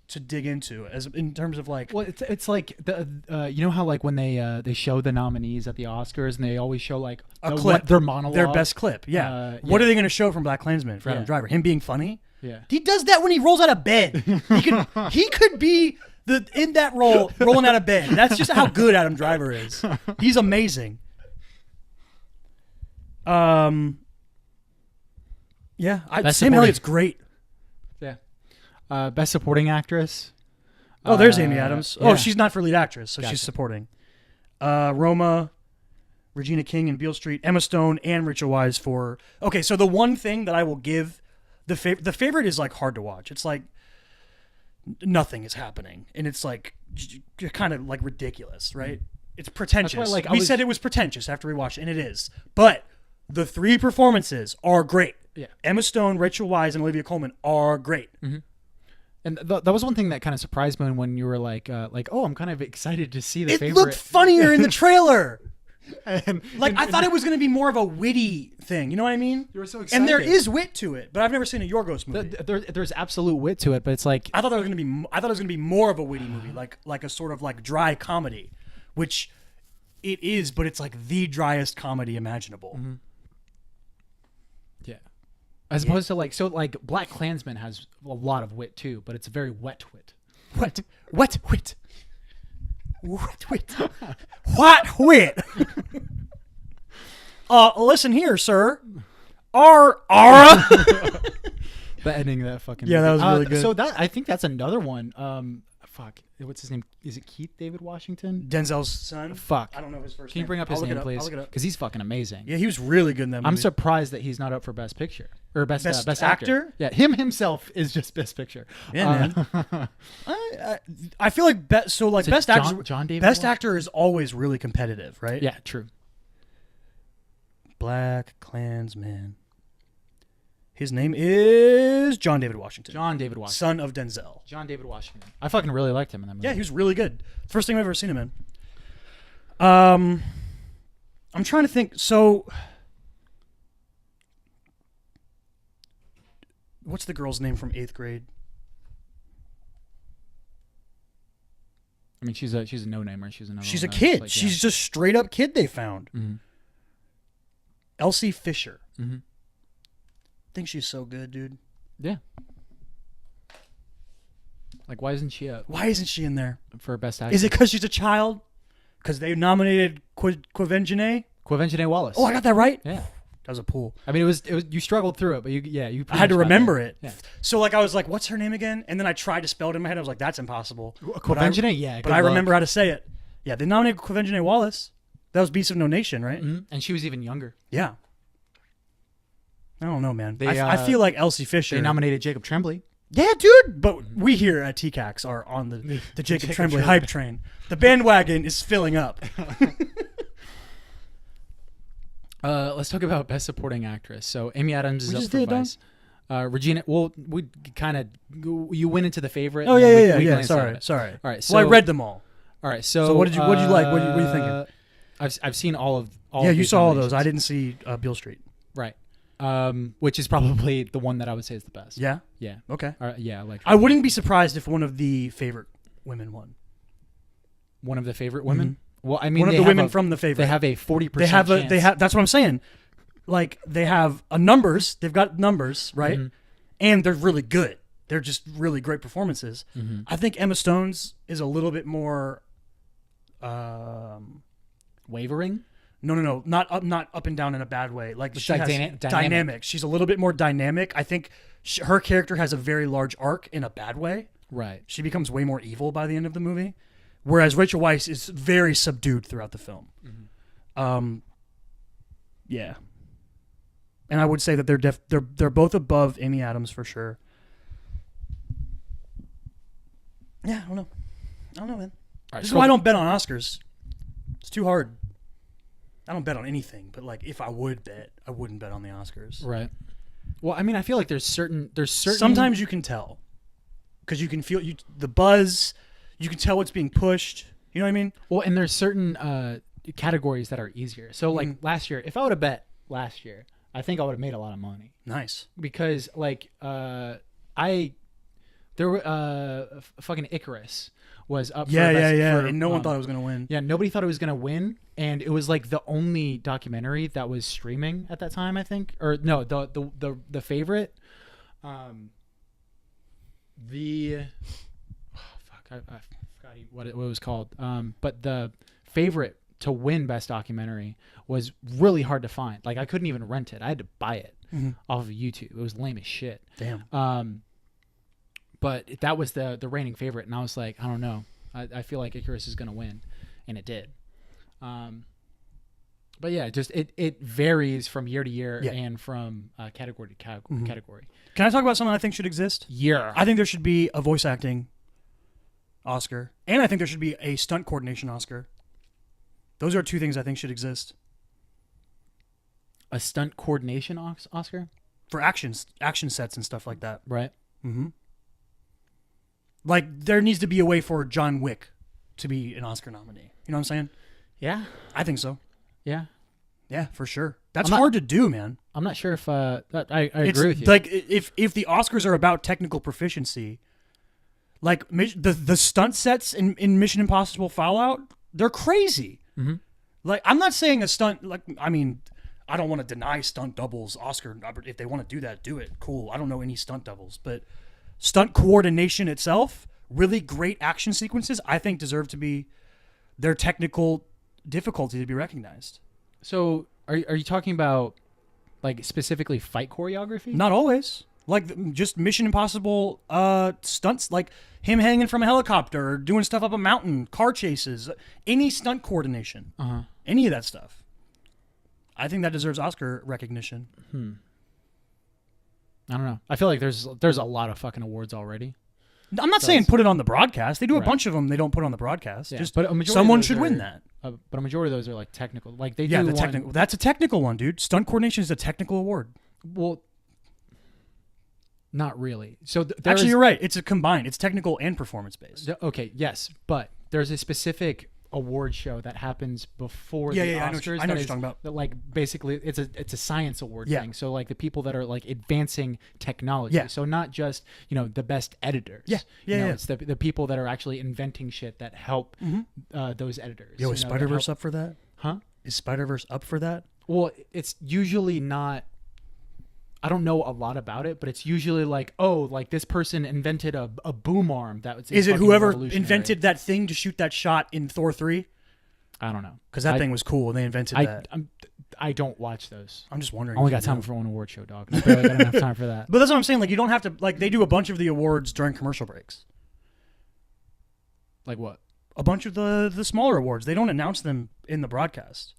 to dig into as in terms of like. Well, it's like the you know how like when they show the nominees at the Oscars and they always show like a clip, their monologue, their best clip. Yeah. What are they going to show from BlacKkKlansman for Adam Driver? Him being funny? Yeah. He does that when he rolls out of bed. He could be in that role rolling out of bed. That's just how good Adam Driver is. He's amazing. Yeah, Sam Elliott's great. Yeah. Best supporting actress. Oh, there's Amy Adams. Yeah. Oh, she's not for lead actress, so Gotcha. she's supporting. Roma, Regina King in Beale Street, Emma Stone, and Rachel Weisz for. Okay, so the one thing that I will give the favorite is like hard to watch. It's like nothing is happening, and it's like kind of like ridiculous, right? It's pretentious. That's why, like, we said it was pretentious after we watched it, and it is. But the 3 performances are great. Yeah. Emma Stone, Rachel Weisz, and Olivia Colman are great. Mm-hmm. And that was one thing that kind of surprised me when you were like, oh, I'm kind of excited to see the favorite. It looked funnier in the trailer. and I thought it was going to be more of a witty thing. You know what I mean? You were so excited. And there is wit to it, but I've never seen a Yorgos movie. There's absolute wit to it, but it's like I thought it was going to be more of a witty movie, like a sort of like dry comedy, which it is, but it's like the driest comedy imaginable. Mm-hmm. Yeah. As opposed to like BlacKkKlansman has a lot of wit too, but it's a very wet wit. Wet wit. Wet wit. What wit? Listen here, sir. Ara. The ending of that fucking Yeah, movie. that was really good. So I think that's another one. Fuck. What's his name? Is it Keith David Washington? Denzel's son. Fuck. I don't know his first name. Can you bring up his name, please? I'll look it up. Because he's fucking amazing. Yeah, he was really good in that movie. I'm surprised that he's not up for Best Picture or Best Actor. Yeah, him himself is just Best Picture. Yeah, man. I feel like Best Actor. John David. Best Actor is always really competitive, right? Yeah, true. BlacKkKlansman. His name is John David Washington. John David Washington. Son of Denzel. John David Washington. I fucking really liked him in that movie. Yeah, he was really good. First thing I've ever seen him in. I'm trying to think. So, what's the girl's name from 8th grade? I mean, she's a no-namer. She's a kid. Like, she's just straight up kid they found. Mm-hmm. Elsie Fisher. Mm-hmm. I think she's so good, dude. Yeah. Like, why isn't she up Why isn't she in there? for Best Actor? Is it because she's a child? Because they nominated Quvenzhané? Quvenzhané Wallace? Oh, I got that right? Yeah. That was a pull. I mean, it was you struggled through it, but you. I had to remember it. Yeah. So, like, I was like, what's her name again? And then I tried to spell it in my head. I was like, that's impossible. Quvenzhané, yeah. But I remember how to say it. Yeah, they nominated Quvenzhané Wallace. That was Beasts of No Nation, right? Mm-hmm. And she was even younger. Yeah. I don't know, man. They, I feel like Elsie Fisher. They nominated Jacob Tremblay. Yeah, dude. But we here at tcaks are on the Jacob Tremblay hype train. The bandwagon is filling up. Let's talk about Best Supporting Actress. So Amy Adams is We up just for did, Vice. Regina. Well, we kind of you went into the favorite. Oh and then yeah. we glanced at Sorry, it. sorry. All right. So Well, I read them all. All right. So what did you like? What are you thinking? I've seen all of. Yeah, you saw all those. I didn't see Beale Street. Right. Which is probably the one that I would say is the best. Yeah. Yeah. Okay. All right, yeah. Like I wouldn't be surprised if one of the favorite women won. one of the favorite women. Mm-hmm. Well, I mean, One of the women from the favorite. They have a 40%. They have. That's what I'm saying. like they have numbers. They've got numbers, right? Mm-hmm. And they're really good. They're just really great performances. Mm-hmm. I think Emma Stone's is a little bit more. Wavering. No, not up and down in a bad way. Like It's she like has dynamic. She's a little bit more dynamic. I think her character has a very large arc in a bad way. Right. She becomes way more evil by the end of the movie, whereas Rachel Weisz is very subdued throughout the film. Mm-hmm. Yeah, and I would say that they're both above Amy Adams for sure. Yeah, I don't know, man. Right, This is why I don't bet on Oscars. It's too hard. I don't bet on anything, but like if I would bet, I wouldn't bet on the Oscars. Right. Well, I mean, I feel like there's certain. Sometimes you can tell because you can feel the buzz. You can tell what's being pushed. You know what I mean? Well, and there's certain categories that are easier. So like last year, if I would have bet last year, I think I would have made a lot of money. Nice. Because like fucking Icarus was up. Yeah. For, And no one thought it was gonna win. Yeah, nobody thought it was gonna win, and it was like the only documentary that was streaming at that time, I think, or no, the favorite, I forgot what it was called, but the favorite to win best documentary was really hard to find. Like I couldn't even rent it; I had to buy it off of YouTube. It was lame as shit. Damn. But that was the reigning favorite, and I was like, I don't know. I feel like Icarus is gonna win, and it did. But yeah, just it varies from year to year and from category to category. Can I talk about something I think should exist? Yeah. I think there should be a voice acting Oscar, and I think there should be a stunt coordination Oscar. Those are two things I think should exist A stunt coordination Oscar? for action sets and stuff like that. Right. Mm-hmm. Like there needs to be a way for John Wick to be an Oscar nominee. You know what I'm saying? Yeah. I think so. Yeah. Yeah, for sure. That's hard to do, man. I'm not sure if I agree with you. Like if the Oscars are about technical proficiency, like the stunt sets in Mission Impossible Fallout, they're crazy. Mm-hmm. Like I'm not saying a stunt. Like I mean, I don't want to deny stunt doubles Oscar. If they want to do that, do it. Cool. I don't know any stunt doubles, but stunt coordination itself, really great action sequences, I think deserve to be their technical difficulty to be recognized. So are you talking about like specifically fight choreography? Not always. Like just Mission Impossible stunts, like him hanging from a helicopter or doing stuff up a mountain, car chases, any stunt coordination, any of that stuff. I think that deserves Oscar recognition. I don't know. I feel like there's a lot of fucking awards already. I'm not saying put it on the broadcast. They do a bunch of them. They don't put on the broadcast. Yeah, just but a majority someone of those should win that. But a majority of those are like technical. Like they Yeah, do the technical. That's a technical one, dude. Stunt coordination is a technical award. Well, not really. So Actually, you're right. It's a combined. It's technical and performance based. Okay, yes, but there's a specific award show that happens before the Oscars. I know what you're talking about. That, like basically, it's a science award thing. So like the people that are like advancing technology. Yeah. So not just the best editors. It's the people that are actually inventing shit that help those editors. Yo, is Spider-Verse up for that? Huh? Is Spider-Verse up for that? Well, it's usually not. I don't know a lot about it, but it's usually like, oh, like this person invented a boom arm that was. Is it whoever invented that thing to shoot that shot in Thor 3? I don't know, because that thing was cool and they invented that. I don't watch those. I'm just wondering. I only got time for one award show, dog. I barely got enough time for that. But that's what I'm saying. Like you don't have to. Like they do a bunch of the awards during commercial breaks. Like what? A bunch of the smaller awards. They don't announce them in the broadcast.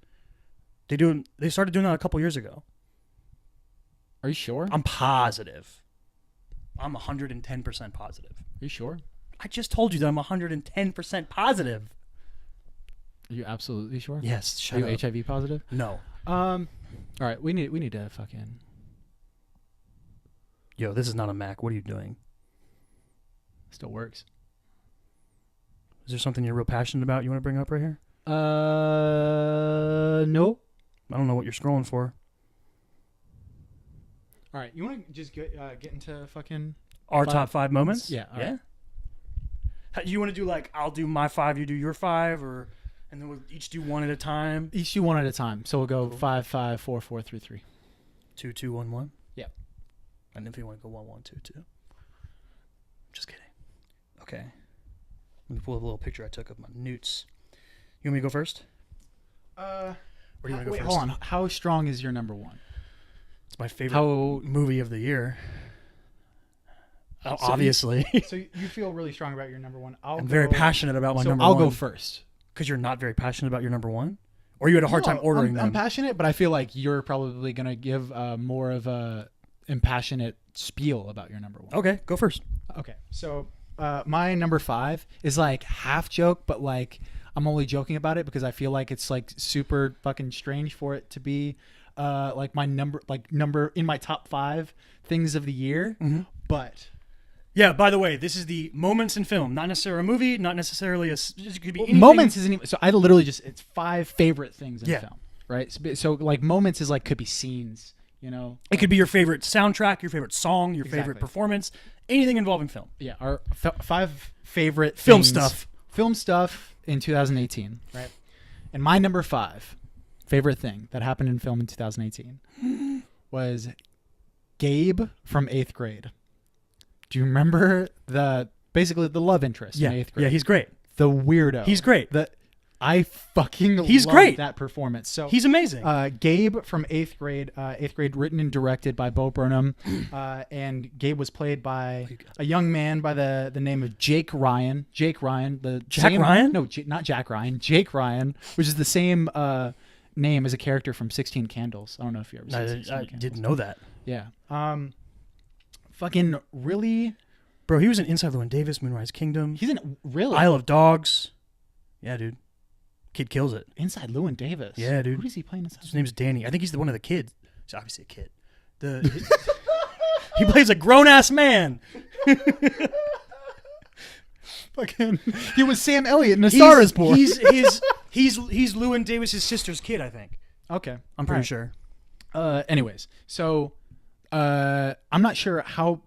They do. They started doing that a couple years ago. Are you sure? I'm positive. I'm 110% positive. Are you sure? I just told you that I'm 110% positive. Are you absolutely sure? Yes. Shut Are you up. HIV positive? No. All right. We need to fucking. Yo, this is not a Mac. What are you doing? Still works. Is there something you're real passionate about you want to bring up right here? No. I don't know what you're scrolling for. All right, you want to just get into fucking our top 5 moments? Yeah. Yeah. Right. You want to do like I'll do my 5, you do your 5, and then we'll each do one at a time? Each do one at a time. So we'll go 5, 5, 4, 4, 3, 3. 2-2-1-1. Yep. And if you want to go 1-1-2-2. Just kidding. Okay. Let me pull up a little picture I took of my newts. You want me to go first? Or do you want to go first? Hold on. How strong is your number one? It's my favorite movie of the year. Obviously. So you feel really strong about your number one. I'm very passionate about my number one. one. I'll go first. Because you're not very passionate about your number one? Or you had a hard time ordering them? I'm passionate, but I feel like you're probably going to give more of a impassionate spiel about your number one. Okay, go first. Okay, so my number 5 is like half joke, but like I'm only joking about it because I feel like it's like super fucking strange for it to be like my number in my top 5 things of the year. Mm-hmm. But yeah, by the way, this is the moments in film, not necessarily a movie, not necessarily it could be anything. Moments isn't even, so I literally it's 5 favorite things in film, right? So like moments is like could be scenes, you know. It could be your favorite soundtrack, your favorite song, your favorite performance, anything involving film. Yeah, our 5 favorite film stuff in 2018, right? And my number 5 favorite thing that happened in film in 2018 was Gabe from 8th grade. Do you remember basically the love interest in 8th grade? Yeah, he's great. The weirdo. He's great. I fucking he's love great. That performance. So he's amazing. Gabe from 8th grade. 8th grade, written and directed by Bo Burnham, and Gabe was played by a young man by the name of Jake Ryan. Jake Ryan. Ryan? No, not Jack Ryan. Jake Ryan, which is the same name as a character from 16 Candles. I don't know if you ever seen 16 Candles. I didn't know that. Yeah. Fucking really, bro. He was in Inside Llewyn Davis, Moonrise Kingdom. He's in really Isle of Dogs. Yeah, dude. Kid kills it. Inside Llewyn Davis. Yeah, dude. Who does he play inside? His name's Danny. I think he's one of the kids. He's obviously a kid. He plays a grown ass man. Fucking. He was Sam Elliott in A Star Is Born. He's Llewyn Davis' sister's kid, I think. Okay, I'm pretty sure. Anyways, so I'm not sure how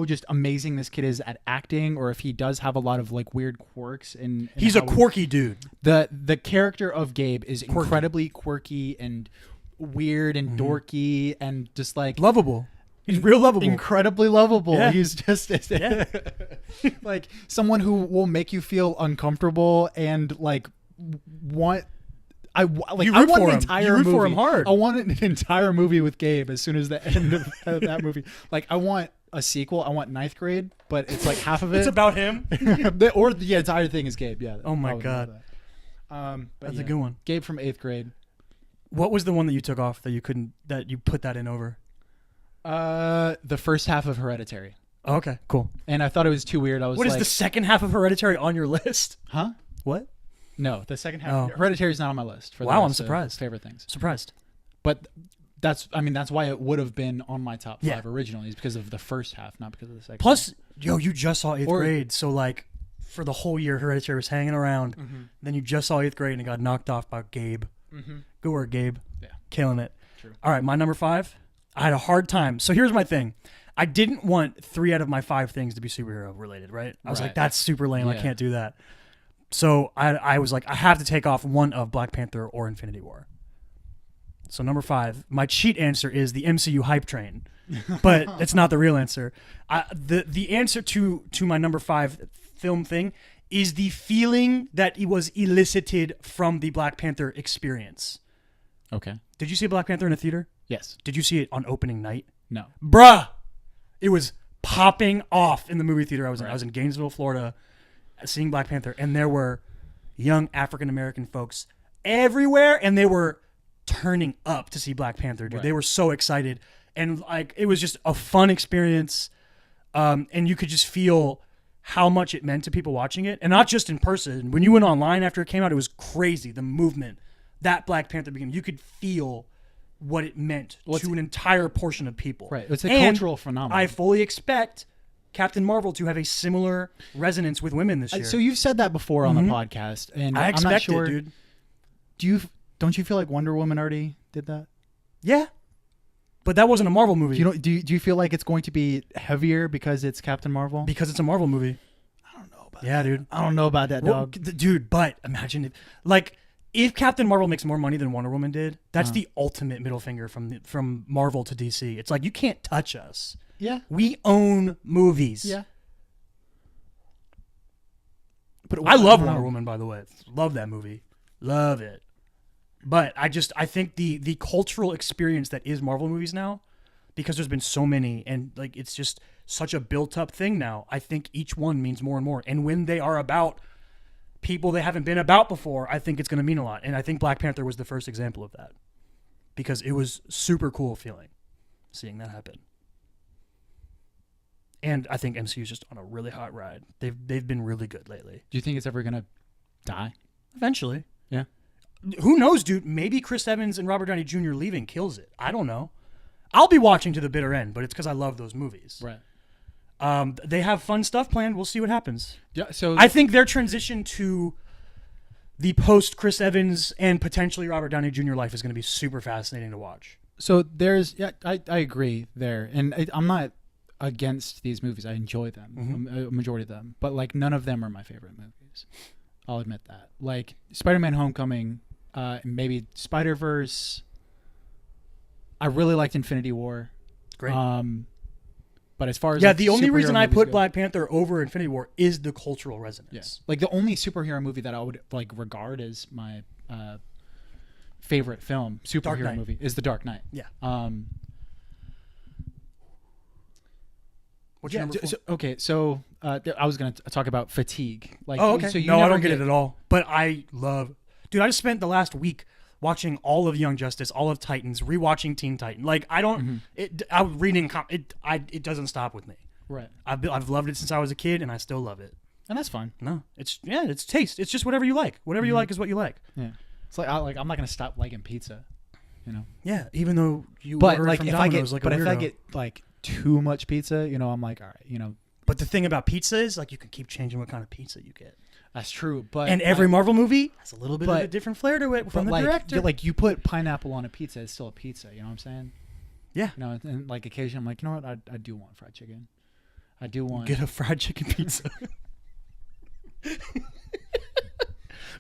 just amazing this kid is at acting, or if he does have a lot of like weird quirks. And he's a quirky dude. The character of Gabe is incredibly quirky and weird and dorky and just like lovable. He's real lovable. Incredibly lovable. Yeah. He's just like someone who will make you feel uncomfortable and like want. I want an entire movie. For him hard. I want an entire movie with Gabe as soon as the end of that movie. Like I want a sequel. I want 9th grade, but it's like half of it. It's about him. Or the entire thing is Gabe. Yeah. Oh my god. But that's a good one. Gabe from 8th grade. What was the one that you took off that you put that in over? The first half of Hereditary. Oh, okay, cool. And I thought it was too weird. What is the second half of Hereditary on your list? Huh? What? No, the second half. Hereditary is not on my list. Wow, I'm surprised. Favorite things. Surprised. But that's why it would have been on my top 5 originally, is because of the first half, not because of the second. Plus, you just saw 8th grade, so like for the whole year, Hereditary was hanging around. Mm-hmm. Then you just saw 8th grade and it got knocked off by Gabe. Mm-hmm. Good work, Gabe. Yeah, killing it. True. All right, my number 5. I had a hard time. So here's my thing. I didn't want 3 out of my 5 things to be superhero related, right? I was like, that's super lame. I can't do that. So I was like, I have to take off one of Black Panther or Infinity War. So number 5, my cheat answer is the MCU hype train, but it's not the real answer. The answer to my number 5 film thing is the feeling that it was elicited from the Black Panther experience. Okay. Did you see Black Panther in a theater? Yes. Did you see it on opening night? No. Bruh! It was popping off in the movie theater I was in. I was in Gainesville, Florida, seeing Black Panther, and there were young African-American folks everywhere, and they were turning up to see Black Panther, dude. Right. They were so excited, and like it was just a fun experience, and you could just feel how much it meant to people watching it, and not just in person. When you went online after it came out, it was crazy. The movement that Black Panther began, you could feel what it meant to an entire portion of people. Right, it's a cultural phenomenon. I fully expect Captain Marvel to have a similar resonance with women this year. So you've said that before on the podcast, and I expect I'm not sure, it, dude. Don't you feel like Wonder Woman already did that? Yeah, but that wasn't a Marvel movie. Do you feel like it's going to be heavier because it's Captain Marvel? Because it's a Marvel movie. I don't know about that. Yeah, dude. I don't know about that, dog. Dude, but imagine if, like, if Captain Marvel makes more money than Wonder Woman did, that's the ultimate middle finger from Marvel to DC. It's like, you can't touch us. Yeah. We own movies. Yeah. But I love Wonder Woman, by the way. Love that movie. Love it. But I think the cultural experience that is Marvel movies now, because there's been so many and like it's just such a built up thing now, I think each one means more and more. And when they are about people they haven't been about before, I think it's going to mean a lot. And I think Black Panther was the first example of that, because it was super cool feeling seeing that happen. And I think MCU is just on a really hot ride. They've been really good lately. Do you think it's ever gonna die? Eventually. Yeah. Who knows, dude? Maybe Chris Evans and Robert Downey Jr. leaving kills it. I don't know. I'll be watching to the bitter end, but it's because I love those movies. Right. They have fun stuff planned. We'll see what happens. Yeah. So I think their transition to the post Chris Evans and potentially Robert Downey Jr. life is going to be super fascinating to watch. So there's, I agree there, and I'm not against these movies. I enjoy them, a majority of them, but like none of them are my favorite movies. I'll admit that. Like Spider-Man: Homecoming, maybe Spider-Verse. I really liked Infinity War. Great. But as far as the only reason I put Black Panther over Infinity War is the cultural resonance. Yes. Like the only superhero movie that I would like regard as my favorite film, superhero movie, is The Dark Knight. Yeah. What's your number 4? So I was going to talk about fatigue. Like, oh, okay. So you no, I don't get it at all. But I love... Dude, I just spent the last week watching all of Young Justice, all of Titans, rewatching Teen Titan. Like, I don't... I'm reading... It doesn't stop with me. Right. I've loved it since I was a kid, and I still love it. And that's fine. No, it's taste. It's just whatever you like. Whatever you like is what you like. Yeah. It's like I'm not going to stop liking pizza, you know? Yeah, even though you but order like from if Domino's I get, like a weirdo. if I get like too much pizza, you know, I'm like, all right, you know. But the thing about pizza is like you can keep changing what kind of pizza you get. That's true, but and every Marvel movie has a little bit of a different flair to it from the director. Like you put pineapple on a pizza, it's still a pizza. You know what I'm saying? Yeah. You know, and like occasionally I'm like, you know what? I do want fried chicken. I do want get a fried chicken pizza.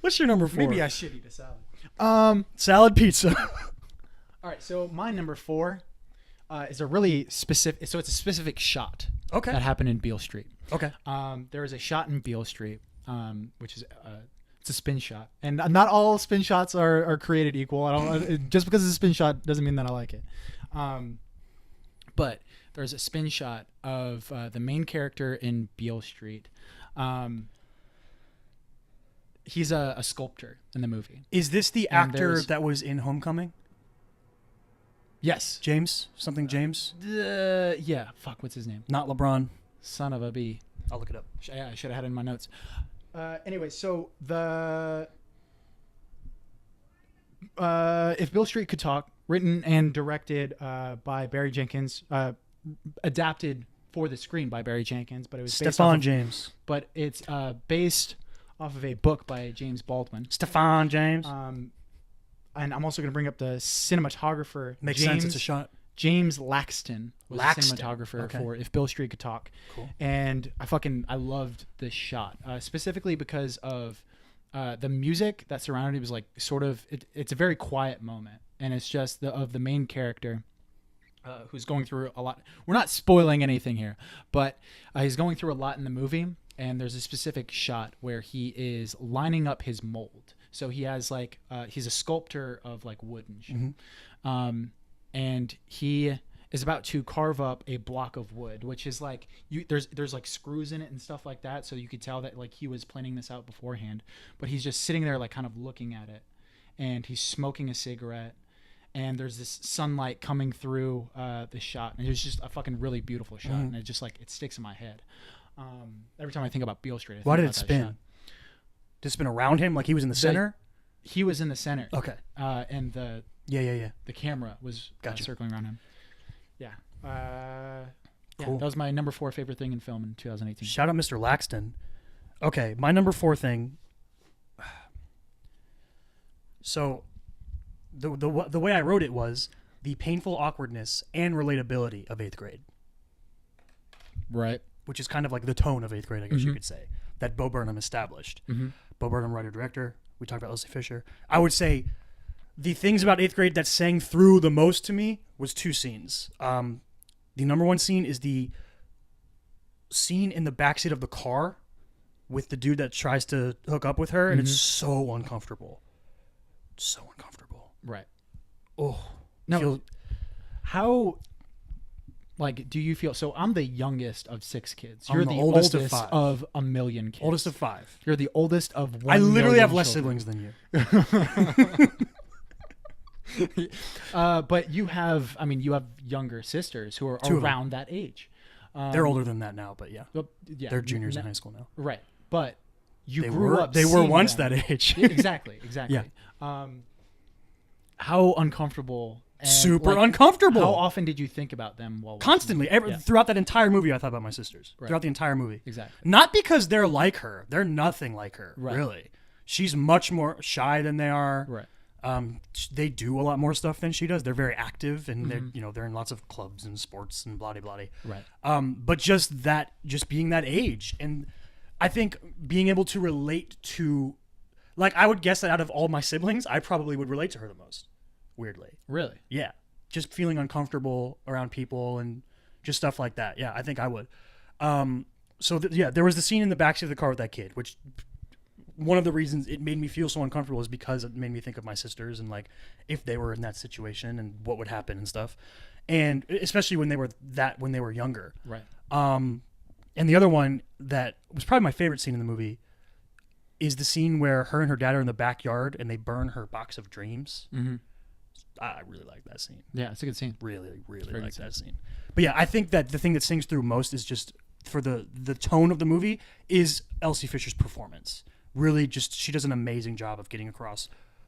What's your number 4? Maybe I should eat a salad. Salad pizza. All right, so my number 4 is a really specific. So it's a specific shot. Okay. That happened in Beale Street. Okay. There is a shot in Beale Street, which is it's a spin shot, and not all spin shots are created equal. I don't just because it's a spin shot doesn't mean that I like it. But there's a spin shot of the main character in Beale Street. He's a sculptor in the movie. Is this the actor that was in Homecoming? Yes. James? Something James? Yeah. Fuck, what's his name? Not LeBron. Son of a B. I'll look it up. Yeah, I should have had it in my notes. Anyway, so If Beale Street Could Talk, written and directed by Barry Jenkins, adapted for the screen by Barry Jenkins, but it was Stefan James. But it's based off of a book by James Baldwin. Stefan James. And I'm also going to bring up the cinematographer. Makes sense. It's a shot. James Laxton was the cinematographer for If Beale Street Could Talk. Cool. And I loved this shot, specifically because of the music that surrounded it was like sort of, it's a very quiet moment. And it's just of the main character who's going through a lot. We're not spoiling anything here, but he's going through a lot in the movie. And there's a specific shot where he is lining up his mold. So he has like, he's a sculptor of like wood and shit. Mm-hmm. And he is about to carve up a block of wood, which is like, there's like screws in it and stuff like that. So you could tell that like he was planning this out beforehand, but he's just sitting there like kind of looking at it, and he's smoking a cigarette, and there's this sunlight coming through the shot. And it was just a fucking really beautiful shot. And it just like, it sticks in my head. Every time I think about Beale Street, Why did it spin? Did it spin around him like he was in the center? He was in the center. Okay. And the camera was circling around him. Yeah. Cool. That was my number 4 favorite thing in film in 2018. Shout out Mr. Laxton. Okay, my number 4 thing. So the way I wrote it was the painful awkwardness and relatability of 8th grade. Right. Which is kind of like the tone of 8th grade, I guess you could say, that Bo Burnham established. Bo Burnham, writer-director, We talked about Elsie Fisher. I would say the things about 8th grade that sang through the most to me was 2 scenes. The number one scene is the scene in the backseat of the car with the dude that tries to hook up with her, and it's so uncomfortable. So uncomfortable. Right. Oh. No. How, like, do you feel... So I'm the youngest of 6 kids. You're the oldest of 5. Of a million kids. Oldest of 5. You're the oldest of 1 I literally have million less children. siblings than you. But you have younger sisters who are 2 of them. around that age. They're older than that now, but yeah. Well, yeah, They're juniors in high school now. Right. But you They grew were, up They were seeing once them. that age. Yeah, exactly. Yeah. How uncomfortable. And, Super like, uncomfortable. How often did you think about them while Constantly. watching? Throughout that entire movie, I thought about my sisters. Right. Throughout the entire movie. Exactly. Not because they're like her. They're nothing like her, Right. really. She's much more shy than they are. Right. They do a lot more stuff than she does. They're very active, and Mm-hmm. they're in lots of clubs and sports and blah blah blah. Right. But just being that age, and I think being able to relate to, like, I would guess that out of all my siblings, I probably would relate to her the most. Weirdly. Really? Yeah. Just feeling uncomfortable around people and just stuff like that. Yeah, I think I would. There was the scene in the backseat of the car with that kid, which one of the reasons it made me feel so uncomfortable is because it made me think of my sisters and, like, if they were in that situation and what would happen and stuff. And especially when they were younger. Right. And the other one that was probably my favorite scene in the movie is the scene where her and her dad are in the backyard and they burn her box of dreams. Mm-hmm. I really like that scene. Yeah, it's a good scene. Really Very like good that scene. But yeah, I think that the thing that sings through most is just for the tone of the movie is Elsie Fisher's performance. Really, just she does an amazing job of getting across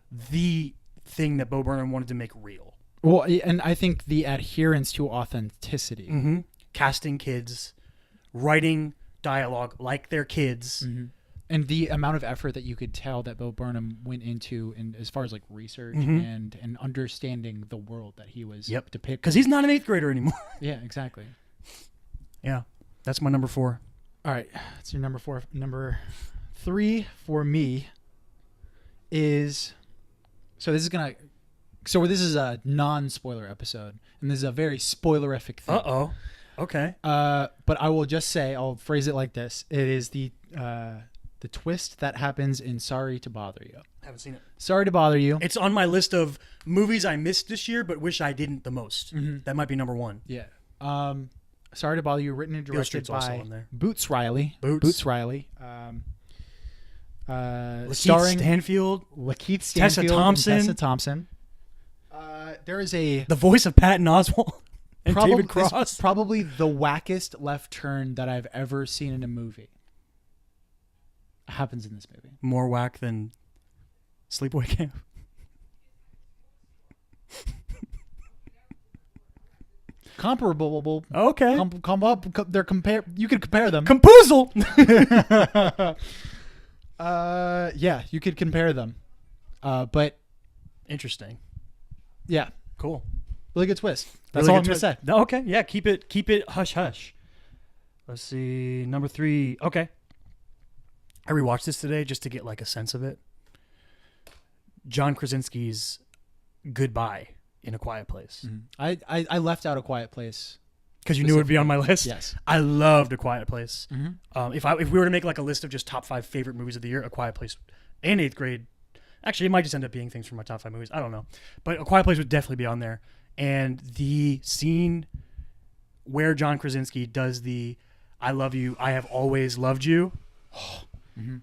the thing that Bo Burnham wanted to make real. Well, and I think the adherence to authenticity. Mm-hmm. Casting kids, writing dialogue like they're kids. Mm-hmm. And the amount of effort that you could tell that Bo Burnham went into, in as far as like research and understanding the world that he was depicting. Because he's not an 8th grader anymore. Yeah, exactly. Yeah, that's my number 4. All right, that's your number 4. Number 3 for me is this is a non-spoiler episode, and this is a very spoilerific thing. Uh-oh. Okay. But I will just say, I'll phrase it like this: it is the twist that happens in Sorry to Bother You. Haven't seen it. Sorry to Bother You. It's on my list of movies I missed this year, but wish I didn't the most. Mm-hmm. That might be number 1. Yeah. Sorry to Bother You, written and Beale directed Street's also by on there. Boots Riley. Boots Riley. Lakeith Starring Stanfield, Lakeith Stanfield, Tessa Thompson. and Tessa Thompson. There is the voice of Patton Oswalt and David Cross. Probably the wackest left turn that I've ever seen in a movie. Happens in this movie. More whack than Sleepaway Camp. Comparable. Okay. They're you could compare them. Compoozle. Yeah, you could compare them. But Interesting. yeah, Cool. really good twist. That's Really all I'm good gonna say. No, okay. Yeah. Keep it hush hush. Let's see. Number 3. Okay. I rewatched this today just to get like a sense of it. John Krasinski's Goodbye in A Quiet Place. Mm-hmm. I left out A Quiet Place. Because you knew it would be on my list. Yes. I loved A Quiet Place. Mm-hmm. If we were to make like a list of just top 5 favorite movies of the year, A Quiet Place and 8th grade. Actually, it might just end up being things from my top 5 movies. I don't know. But A Quiet Place would definitely be on there. And the scene where John Krasinski does the I love you, I have always loved you,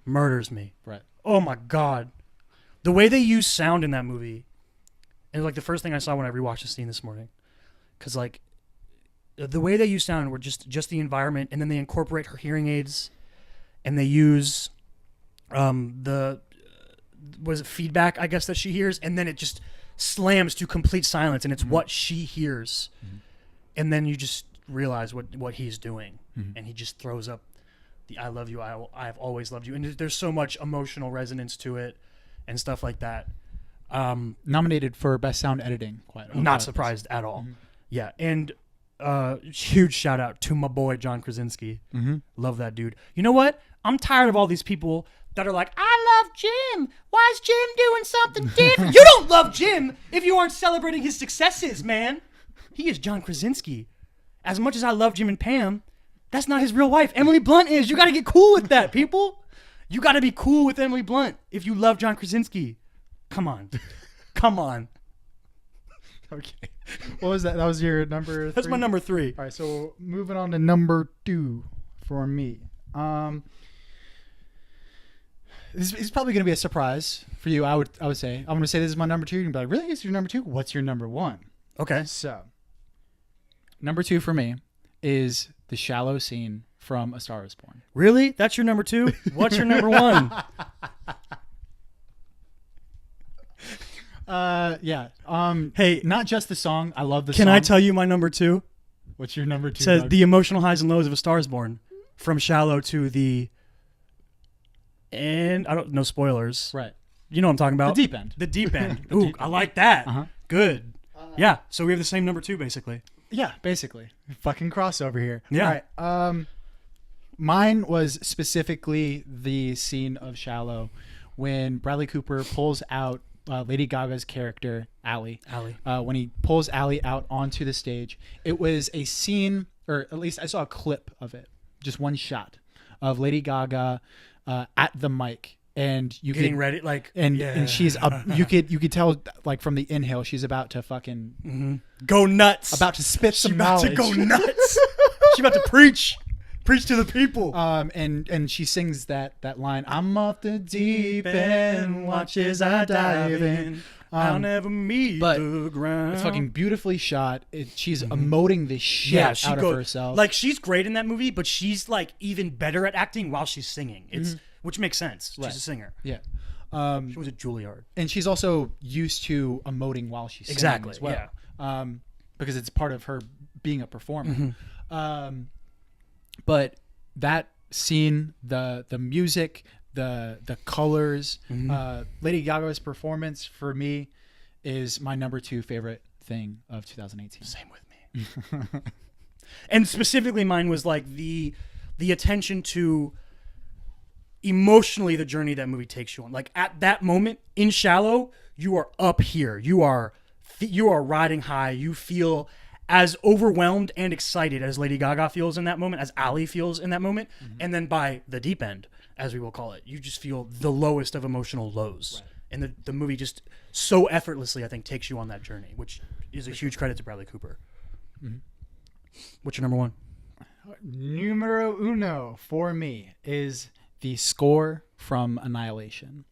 murders me. Right. Oh my God. The way they use sound in that movie, and like the first thing I saw when I rewatched the scene this morning, because like the way they use sound were just the environment, and then they incorporate her hearing aids, and they use feedback, I guess, that she hears, and then it just slams to complete silence, and it's what she hears, and then you just realize what he's doing, and he just throws up the I love you, I have always loved you, and there's so much emotional resonance to it and stuff like that. Nominated for Best Sound Editing. Not surprised at all. Yeah, and huge shout out to my boy John Krasinski. Love that dude. You know what? I'm tired of all these people that are like, I love Jim. Why is Jim doing something different? You don't love Jim if you aren't celebrating his successes, man. He is John Krasinski. As much as I love Jim and Pam, that's not his real wife. Emily Blunt is. You got to get cool with that, people. You got to be cool with Emily Blunt if you love John Krasinski. Come on. Come on. Okay. What was that? That was your number 3? That's my number 3. All right, so moving on to number 2 for me. This is probably going to be a surprise for you, I would say. I'm going to say this is my number 2. You're going to be like, really? This is your number 2? What's your number 1? Okay. So, number 2 for me is the shallow scene from A Star Is Born. Really? That's your number 2? What's your number 1? Yeah. Hey, not just the song. I love the song. can I tell you my number 2? What's your number 2? It says Doug? the emotional highs and lows of A Star Is Born, from shallow to the, and I don't know, spoilers. Right. You know what I'm talking about. The deep end. The deep end. Ooh, I like that. Uh-huh. Good. Yeah. So we have the same number 2, basically. Yeah, basically. Fucking crossover here. Yeah. All right. Mine was specifically the scene of Shallow when Bradley Cooper pulls out Lady Gaga's character, Allie. When he pulls Allie out onto the stage. It was a scene, or at least I saw a clip of it, just one shot of Lady Gaga at the mic. And you getting ready, like, and she's you could tell, like, from the inhale, she's about to fucking go nuts, about to spit some about knowledge. to go nuts. She's about to preach to the people. And she sings that line, I'm off the deep end, watch as I dive in. I'll never meet but the ground. It's fucking beautifully shot. She's emoting the shit out of herself. Like, she's great in that movie, but she's like even better at acting while she's singing. It's which makes sense. She's a singer. Yeah. She was at Juilliard. And she's also used to emoting while she's singing as well. Yeah. Because it's part of her being a performer. But that scene, the music, the colors, Lady Gaga's performance for me is my number 2 favorite thing of 2018. Same with me. And specifically mine was like the attention to emotionally the journey that movie takes you on. Like, at that moment in Shallow, you are up here. You are riding high. You feel as overwhelmed and excited as Lady Gaga feels in that moment, as Allie feels in that moment. And then by the deep end, as we will call it, you just feel the lowest of emotional lows. Right. And the movie just so effortlessly, I think, takes you on that journey, which is a huge credit to Bradley Cooper. What's your number 1? Numero uno for me is the score from Annihilation.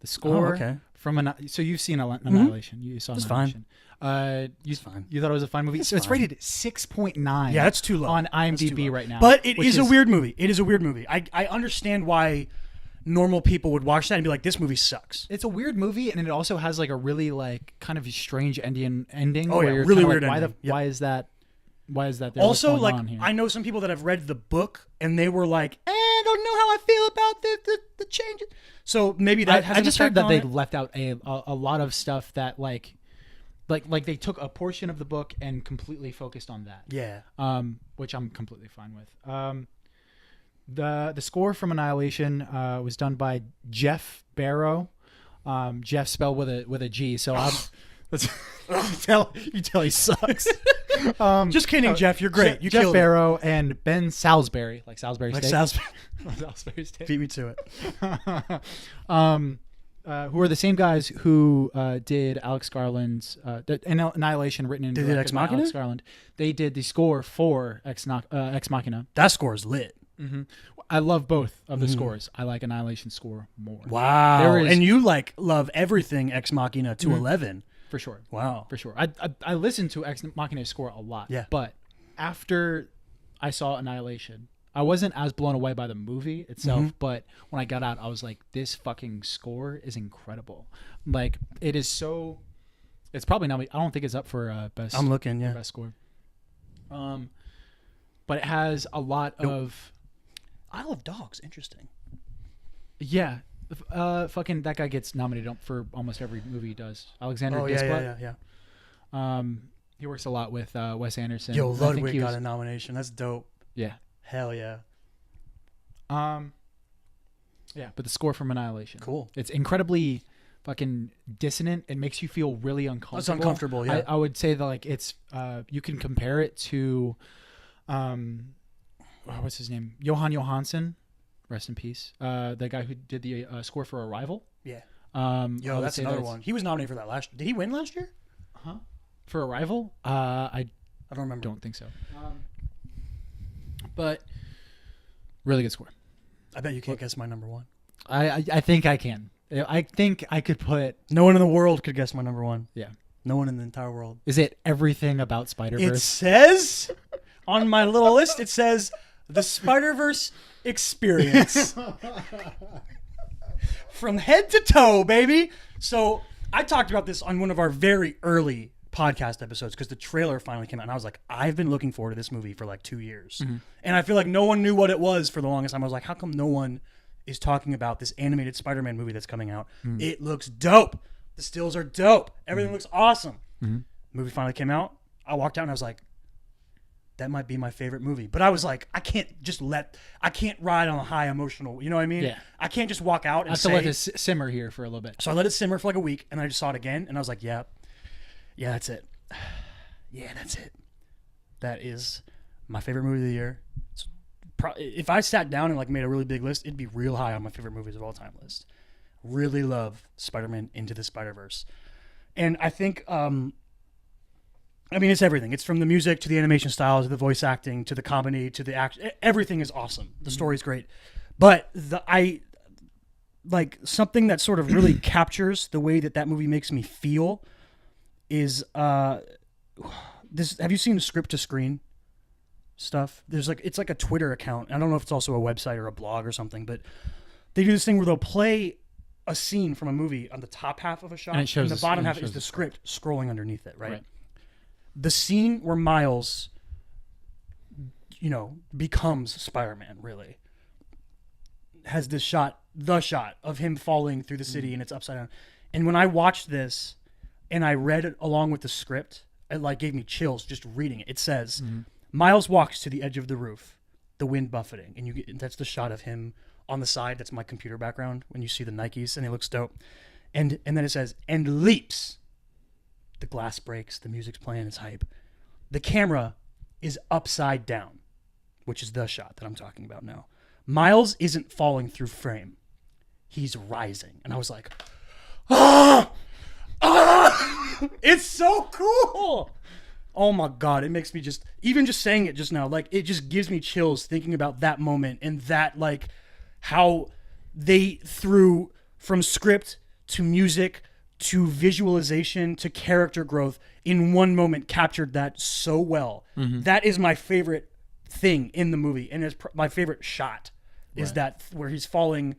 The score from so you've seen Annihilation. You saw Annihilation. It's fine. You thought it was a fine movie? So it's rated 6.9. Yeah, that's too low on IMDb right now. But it is a weird movie. It is a weird movie. I understand why normal people would watch that and be like, this movie sucks. It's a weird movie, and it also has like a really like kind of strange ending. Oh yeah, really weird like, ending. Why is that? Why is that there? Also, like, I know some people that have read the book and they were like, I don't know how I feel about the changes. So maybe that has I just heard that they it. left out a lot of stuff that like they took a portion of the book and completely focused on that. Yeah. Which I'm completely fine with. The score from Annihilation was done by Jeff Barrow. Jeff spelled with a G. So I'm. You tell he sucks. Just kidding, Jeff. You're great. You Jeff Barrow and Ben Salisbury, like Salisbury Steak. Salisbury Steak. Beat me to it. Who are the same guys who did Alex Garland's Annihilation, written and directed by Alex Garland. They did the score for Ex Machina. That score is lit. I love both of the scores. I like Annihilation score more. Wow. And you love everything Ex Machina to 11. For sure. Wow. For sure. I listened to Ex Machina's score a lot. Yeah. But after I saw Annihilation, I wasn't as blown away by the movie itself, but when I got out, I was like, this fucking score is incredible. Like, it is so... It's probably not... I don't think it's up for best... I'm looking, yeah. Best score. But it has a lot of... Isle of Dogs. Interesting. Yeah. Fucking that guy gets nominated for almost every movie he does. Alexander Desplat. Yeah. He works a lot with Wes Anderson. Yo, Ludwig got a nomination. That's dope. Yeah. Hell yeah. Yeah, but the score from Annihilation. Cool. It's incredibly fucking dissonant. It makes you feel really uncomfortable. It's uncomfortable, yeah. I would say that like it's you can compare it to what's his name? Johan Johansson. Rest in peace. The guy who did the score for Arrival. Yeah. Yo, that's another one. He was nominated for that last year. Did he win last year? Huh? For Arrival? I don't remember. Don't think so. But really good score. I bet you can't guess my number one. I think I can. I think I could put. No one in the world could guess my number one. Yeah. No one in the entire world. Is it everything about Spider-Verse? It says on my little list. It says the Spider-Verse experience from head to toe, baby. So I talked about this on one of our very early podcast episodes because the trailer finally came out and I was like, I've been looking forward to this movie for like 2 years. And I feel like no one knew what it was for the longest time. I was like, how come no one is talking about this animated Spider-Man movie that's coming out? It looks dope. The stills are dope. Everything looks awesome. Movie finally came out. I walked out and I was like, that might be my favorite movie. But I was like, I can't ride on a high emotional, you know what I mean? Yeah. I can't just walk out and I have to let this simmer here for a little bit. So I let it simmer for like a week and I just saw it again and I was like, yeah, that's it. Yeah, that's it. That is my favorite movie of the year. If I sat down and like made a really big list, it'd be real high on my favorite movies of all time list. Really love Spider-Man Into the Spider-Verse. And I think, it's everything. It's from the music to the animation style to the voice acting to the comedy to the action. Everything is awesome. The story's great. But something that sort of really captures the way that movie makes me feel is this. Have you seen the script to screen stuff? It's like a Twitter account. I don't know if it's also a website or a blog or something, but they do this thing where they'll play a scene from a movie on the top half of a shot, and the bottom half is the script scrolling underneath it, right? The scene where Miles, becomes Spider-Man, really, has this shot, the shot of him falling through the city and it's upside down. And when I watched this and I read it along with the script, it like gave me chills just reading it. It says, Miles walks to the edge of the roof, the wind buffeting, and that's the shot of him on the side. That's my computer background when you see the Nikes and it looks dope. And then it says, and leaps. The glass breaks, the music's playing, it's hype. The camera is upside down, which is the shot that I'm talking about now. Miles isn't falling through frame. He's rising. And I was like, it's so cool. Oh my God. It makes me even just saying it just now, like it just gives me chills thinking about that moment and that like how they threw from script to music to visualization to character growth in one moment captured that so well. That is my favorite thing in the movie. And it's my favorite shot is that where he's falling,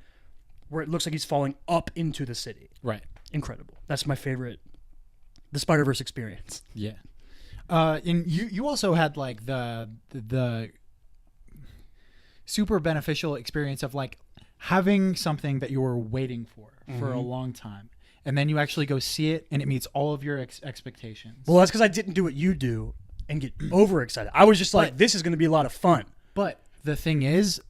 where it looks like he's falling up into the city. Right. Incredible. That's my favorite, the Spider-Verse experience. Yeah. And you also had like the super beneficial experience of like having something that you were waiting for a long time. And then you actually go see it, and it meets all of your expectations. Well, that's because I didn't do what you do and get overexcited. I was just like, this is going to be a lot of fun. But the thing is,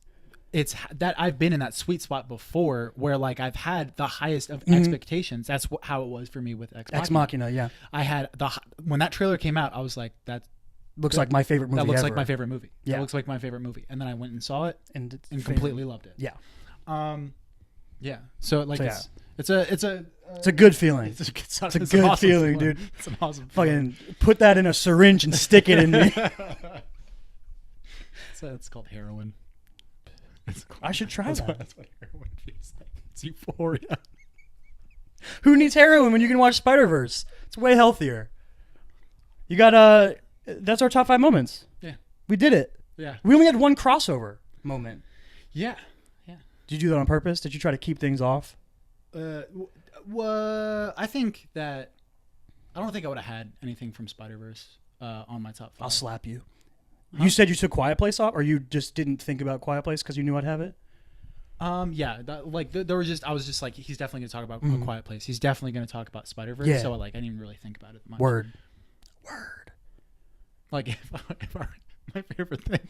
it's that I've been in that sweet spot before where, like, I've had the highest of expectations. That's how it was for me with Ex Machina. Ex Machina, yeah. I had when that trailer came out, I was like, looks like my favorite movie That looks ever. like my favorite movie. Yeah. That looks like my favorite movie. And then I went and saw it and completely loved it. Yeah. Yeah. So, like, it's a good feeling. It's a good awesome feeling, dude. It's an awesome feeling. Fucking put that in a syringe and stick it in me. So it's called heroin. I should try that. That's what heroin feels like. It's euphoria. Who needs heroin when you can watch Spider-Verse? It's way healthier. You got that's our top 5 moments. Yeah. We did it. Yeah. We only had one crossover moment. Yeah. Yeah. Did you do that on purpose? Did you try to keep things off? I think that I don't think I would have had anything from Spider-Verse on my top 5. I'll slap you. Huh? You said you took Quiet Place off, or you just didn't think about Quiet Place because you knew I'd have it? Yeah, there was I was just like, he's definitely going to talk about A Quiet Place. He's definitely going to talk about Spider-Verse. Yeah. So I didn't even really think about it much. Word. Like if my favorite thing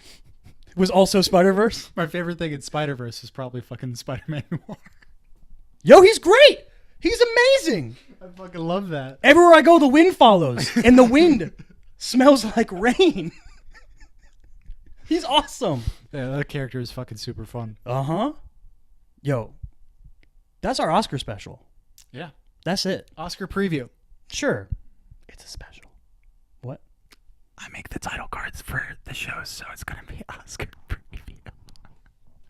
was also Spider-Verse. My favorite thing in Spider-Verse is probably fucking Spider-Man Noir. Yo, he's great. He's amazing. I fucking love that. Everywhere I go, the wind follows, and the wind smells like rain. He's awesome. Yeah, that character is fucking super fun. Uh-huh. Yo, that's our Oscar special. Yeah. That's it. Oscar preview. Sure. It's a special. What? I make the title cards for the shows, so it's going to be Oscar preview.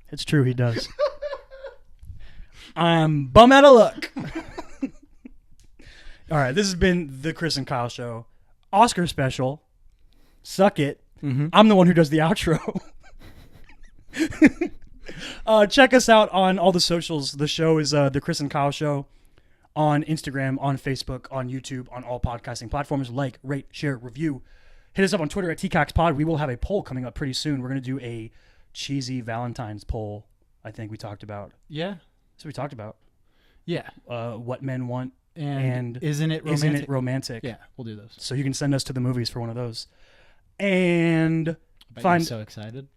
It's true, he does. I'm bum out of luck. All right, this has been the Chris and Kyle Show. Oscar special. Suck it. Mm-hmm. I'm the one who does the outro. Check us out on all the socials. The show is the Chris and Kyle Show on Instagram, on Facebook, on YouTube, on all podcasting platforms. Like, rate, share, review. Hit us up on Twitter at tcaks pod. We will have a poll coming up pretty soon. We're going to do a cheesy Valentine's poll, I think we talked about. Yeah. That's what we talked about. Yeah. What men want. And isn't it romantic? Isn't it romantic? Yeah, we'll do those. So you can send us to the movies for one of those. And I'm so excited.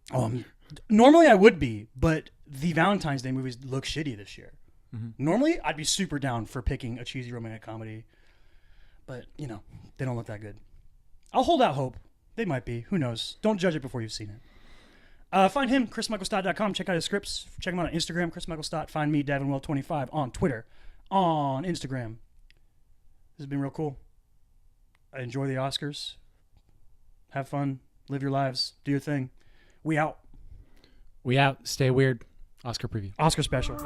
Normally I would be, but the Valentine's Day movies look shitty this year. Mm-hmm. Normally I'd be super down for picking a cheesy romantic comedy, but they don't look that good. I'll hold out hope. They might be. Who knows? Don't judge it before you've seen it. Find him, chrismichaelstott.com. Check out his scripts. Check him out on Instagram, Chris Michael Stott. Find me, DavinWell25, on Twitter, on Instagram. This has been real cool. I enjoy the Oscars. Have fun. Live your lives. Do your thing. We out. We out. Stay weird. Oscar preview. Oscar special.